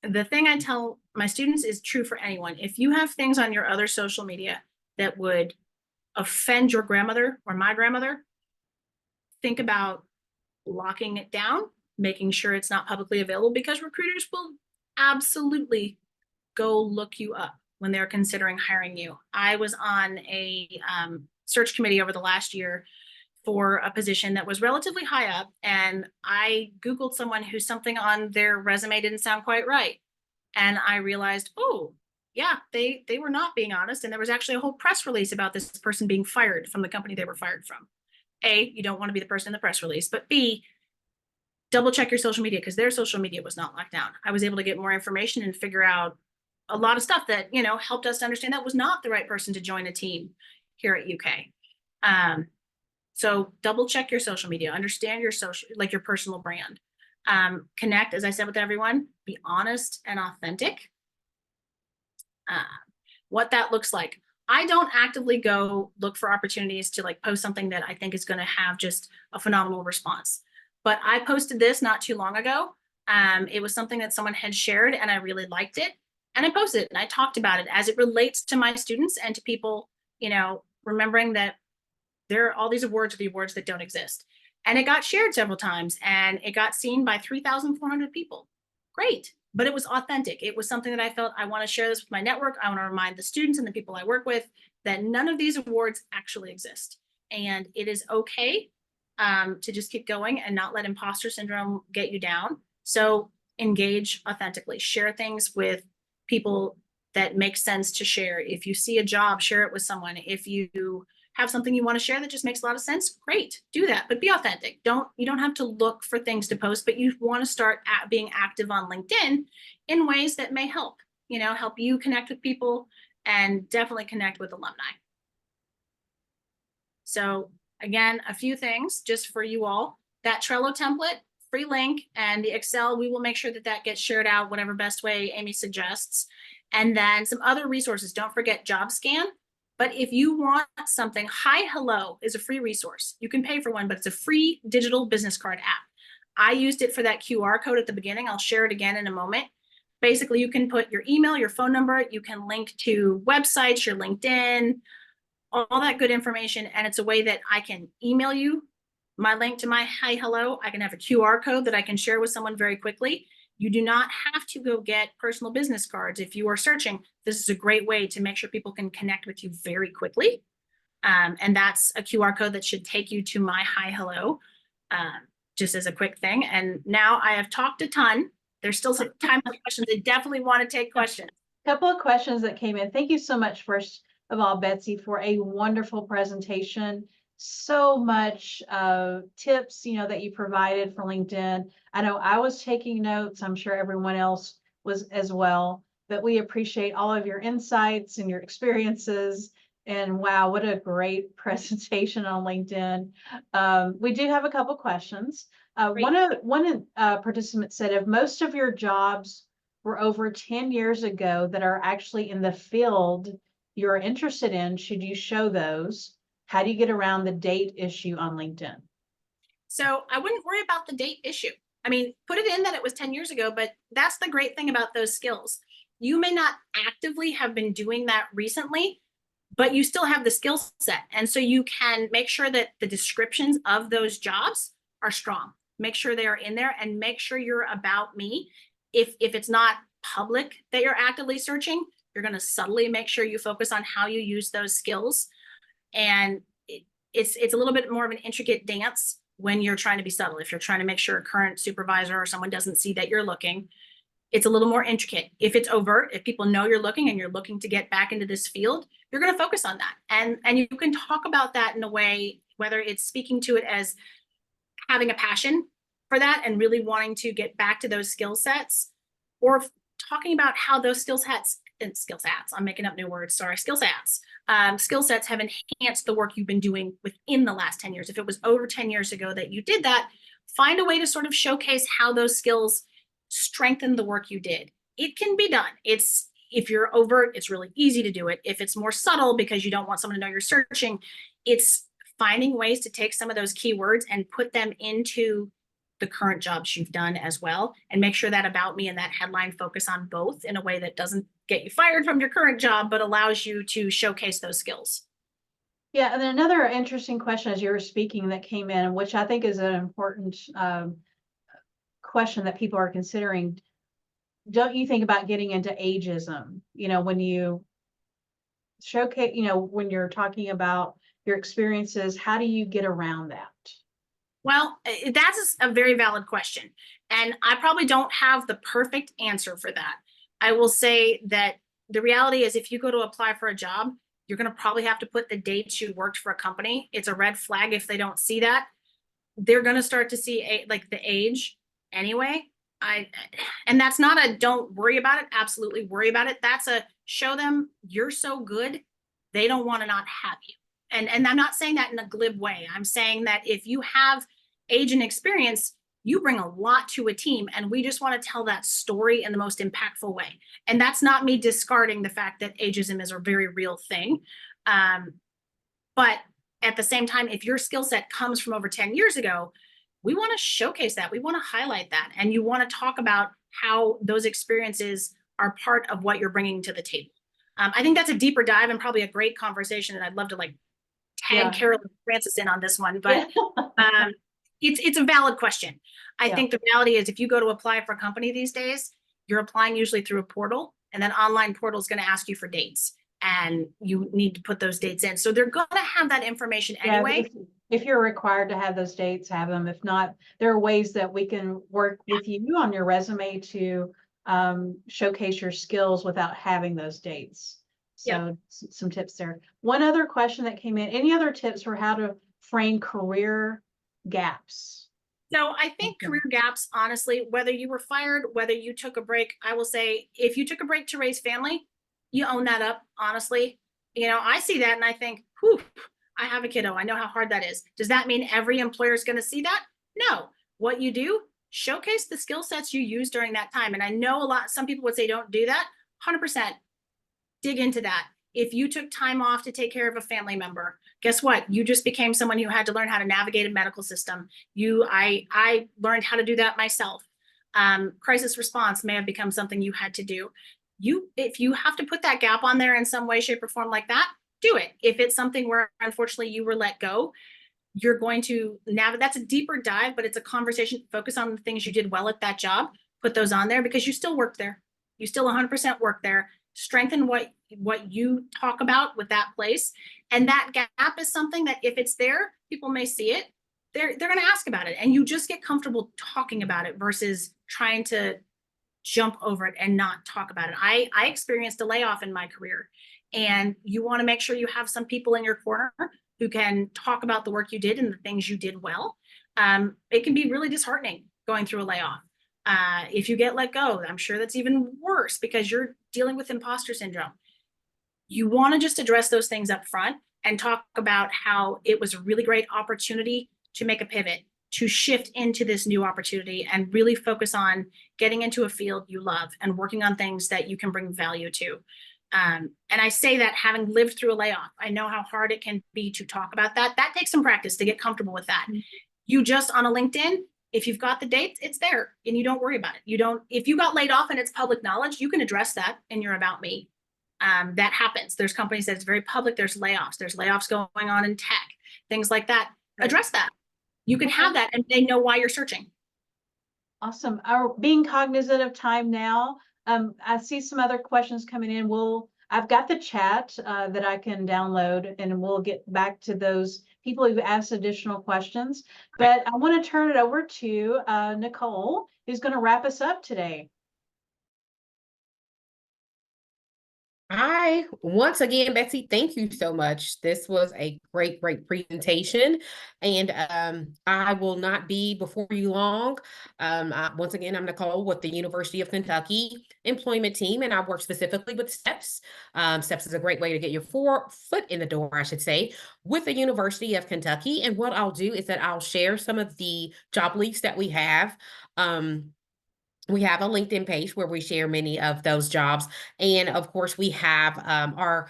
the thing I tell my students is true for anyone. If you have things on your other social media that would offend your grandmother or my grandmother, think about locking it down, making sure it's not publicly available, because recruiters will absolutely go look you up when they're considering hiring you. I was on a search committee over the last year for a position that was relatively high up, and I Googled someone who's something on their resume didn't sound quite right. And I realized, oh, yeah, they were not being honest. And there was actually a whole press release about this person being fired from the company they were fired from. A, you don't want to be the person in the press release, but B, double check your social media, because their social media was not locked down. I was able to get more information and figure out a lot of stuff that, helped us to understand that was not the right person to join a team here at UK. So double check your social media, understand your social, like your personal brand. Connect, as I said, with everyone, be honest and authentic. What that looks like. I don't actively go look for opportunities to like post something that I think is going to have just a phenomenal response. But I posted this not too long ago. It was something that someone had shared and I really liked it. And I posted it and I talked about it as it relates to my students and to people, remembering that there are all these awards or the awards that don't exist. And it got shared several times and it got seen by 3,400 people. Great. But it was authentic. It was something that I felt, I want to share this with my network. I want to remind the students and the people I work with that none of these awards actually exist. And it is okay to just keep going and not let imposter syndrome get you down. So engage authentically, share things with people that make sense to share. If you see a job, share it with someone. If you have something you want to share that just makes a lot of sense, great, do that, but be authentic. You don't have to look for things to post, but you want to start being active on LinkedIn in ways that may help you connect with people and definitely connect with alumni. So again, a few things just for you all. That Trello template, free link, and the Excel, we will make sure that that gets shared out whatever best way Amy suggests. And then some other resources. Don't forget JobScan. But if you want something, Hi Hello is a free resource. You can pay for one, but it's a free digital business card app. I used it for that QR code at the beginning. I'll share it again in a moment. Basically, you can put your email, your phone number, you can link to websites, your LinkedIn, all that good information. And it's a way that I can email you my link to my Hi Hello. I can have a QR code that I can share with someone very quickly. You do not have to go get personal business cards. If you are searching, this is a great way to make sure people can connect with you very quickly. And that's a QR code that should take you to my Hi Hello, just as a quick thing. And now I have talked a ton. There's still some time for questions. I definitely want to take questions. Couple of questions that came in. Thank you so much, first of all, Betsy, for a wonderful presentation. So much tips, that you provided for LinkedIn. I know I was taking notes. I'm sure everyone else was as well, but we appreciate all of your insights and your experiences. And wow, what a great presentation on LinkedIn. We do have a couple questions. One participant said, if most of your jobs were over 10 years ago that are actually in the field you're interested in, should you show those? How do you get around the date issue on LinkedIn? So I wouldn't worry about the date issue. I mean, put it in that it was 10 years ago, but that's the great thing about those skills. You may not actively have been doing that recently, but you still have the skill set. And so you can make sure that the descriptions of those jobs are strong. Make sure they are in there, and make sure you're about me. If it's not public that you're actively searching, you're going to subtly make sure you focus on how you use those skills. And it's a little bit more of an intricate dance when you're trying to be subtle. If you're trying to make sure a current supervisor or someone doesn't see that you're looking, it's a little more intricate. If it's overt, if people know you're looking and you're looking to get back into this field, you're going to focus on that. And you can talk about that in a way, whether it's speaking to it as having a passion for that and really wanting to get back to those skill sets, or talking about how those skill sets, I'm making up new words, sorry, skill sets have enhanced the work you've been doing within the last 10 years. If it was over 10 years ago that you did that, find a way to sort of showcase how those skills strengthen the work you did. It can be done. If you're overt, it's really easy to do it. If it's more subtle because you don't want someone to know you're searching, it's finding ways to take some of those keywords and put them into the current jobs you've done as well, and make sure that about me and that headline focus on both in a way that doesn't get you fired from your current job, but allows you to showcase those skills. Yeah, and then another interesting question as you were speaking that came in, which I think is an important question that people are considering. Don't you think about getting into ageism? You know, when you showcase, you know, when you're talking about your experiences, how do you get around that? Well, that's a very valid question. And I probably don't have the perfect answer for that. I will say that the reality is, if you go to apply for a job, you're going to probably have to put the dates you worked for a company. It's a red flag if they don't see that. They're going to start to see like the age anyway. And that's not a don't worry about it, absolutely worry about it. That's a show them you're so good, they don't want to not have you. And I'm not saying that in a glib way. I'm saying that if you have age and experience, you bring a lot to a team, and we just want to tell that story in the most impactful way. And that's not me discarding the fact that ageism is a very real thing. But at the same time, if your skill set comes from over 10 years ago, we want to showcase that. We want to highlight that. And you want to talk about how those experiences are part of what you're bringing to the table. I think that's a deeper dive and probably a great conversation. And I'd love to like tag Carol Francis in on this one, but it's a valid question. I think the reality is, if you go to apply for a company these days, you're applying usually through a portal, and then online portal is going to ask you for dates, and you need to put those dates in. So they're going to have that information anyway. If you're required to have those dates, have them. If not, there are ways that we can work with you on your resume to showcase your skills without having those dates. So some tips there. One other question that came in, any other tips for how to frame career gaps? So I think career gaps, honestly, whether you were fired, whether you took a break, I will say, if you took a break to raise family, you own that up, honestly. You know, I see that and I think, whew, I have a kiddo. I know how hard that is. Does that mean every employer is going to see that? No. What you do, showcase the skill sets you use during that time. And I know some people would say don't do that. 100%. Dig into that. If you took time off to take care of a family member, guess what? You just became someone who had to learn how to navigate a medical system. I learned how to do that myself. Crisis response may have become something you had to do. If you have to put that gap on there in some way, shape, or form like that, do it. If it's something where unfortunately you were let go, you're going to navigate. That's a deeper dive, but it's a conversation. Focus on the things you did well at that job. Put those on there because you still work there. You still 100% work there. Strengthen what you talk about with that place. And that gap is something that if it's there, people may see it. They're going to ask about it. And you just get comfortable talking about it versus trying to jump over it and not talk about it. I experienced a layoff in my career, and you want to make sure you have some people in your corner who can talk about the work you did and the things you did well. It can be really disheartening going through a layoff. If you get let go, I'm sure that's even worse because you're dealing with imposter syndrome. You want to just address those things up front and talk about how it was a really great opportunity to make a pivot, to shift into this new opportunity and really focus on getting into a field you love and working on things that you can bring value to. And I say that having lived through a layoff, I know how hard it can be to talk about that. That takes some practice to get comfortable with that. You just on a LinkedIn, if you've got the dates, it's there and you don't worry about it. If you got laid off and it's public knowledge, you can address that in your About Me. That happens. There's companies that it's very public. There's layoffs going on in tech, things like that. Right. Address that. You can Okay. have that and they know why you're searching. Awesome. Are being cognizant of time now. I see some other questions coming in. I've got the chat that I can download, and we'll get back to those people who asked additional questions. But I want to turn it over to Nicole, who's going to wrap us up today. Hi, once again, Betsy, thank you so much. This was a great, great presentation, and I will not be before you long. Once again, I'm Nicole with the University of Kentucky Employment Team, and I work specifically with STEPS. STEPS is a great way to get your foot in the door, I should say, with the University of Kentucky. And what I'll do is that I'll share some of the job leads that we have. We have a LinkedIn page where we share many of those jobs. And of course, we have our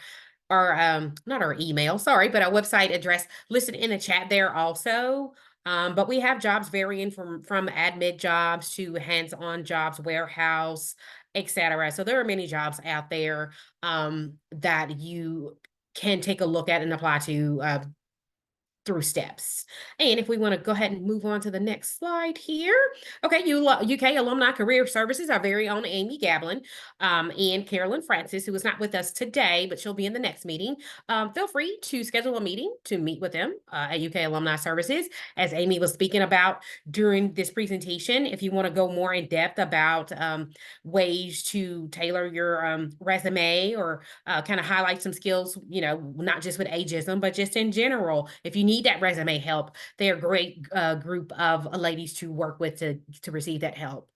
not our email, sorry, but our website address listed in the chat there also. But we have jobs varying from admin jobs to hands-on jobs, warehouse, etc. So there are many jobs out there that you can take a look at and apply to through STEPS. And if we want to go ahead and move on to the next slide here. Okay, UK Alumni Career Services, our very own Amy Gablin and Carolyn Francis, who is not with us today, but she'll be in the next meeting. Feel free to schedule a meeting to meet with them at UK Alumni Services, as Amy was speaking about during this presentation. If you want to go more in depth about ways to tailor your resume or kind of highlight some skills, you know, not just with ageism, but just in general. If you need that resume help, they're a great group of ladies to work with to receive that help.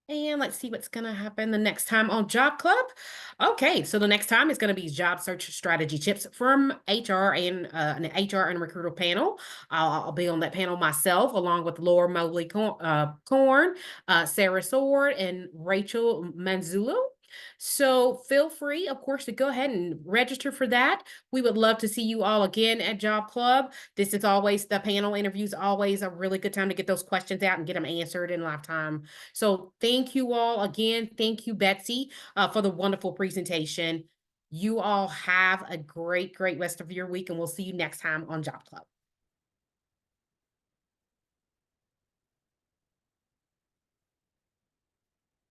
And let's see what's going to happen the next time on Job Club. Okay, so the next time is going to be job search strategy tips from HR and an HR and recruiter panel. I'll be on that panel myself, along with Laura Mobley Korn, Sarah Sword, and Rachel Manzullo. So feel free, of course, to go ahead and register for that. We would love to see you all again at Job Club. This is always, the panel interviews, always a really good time to get those questions out and get them answered in lifetime. So thank you all again. Thank you, Betsy, for the wonderful presentation. You all have a great, great rest of your week, and we'll see you next time on Job Club.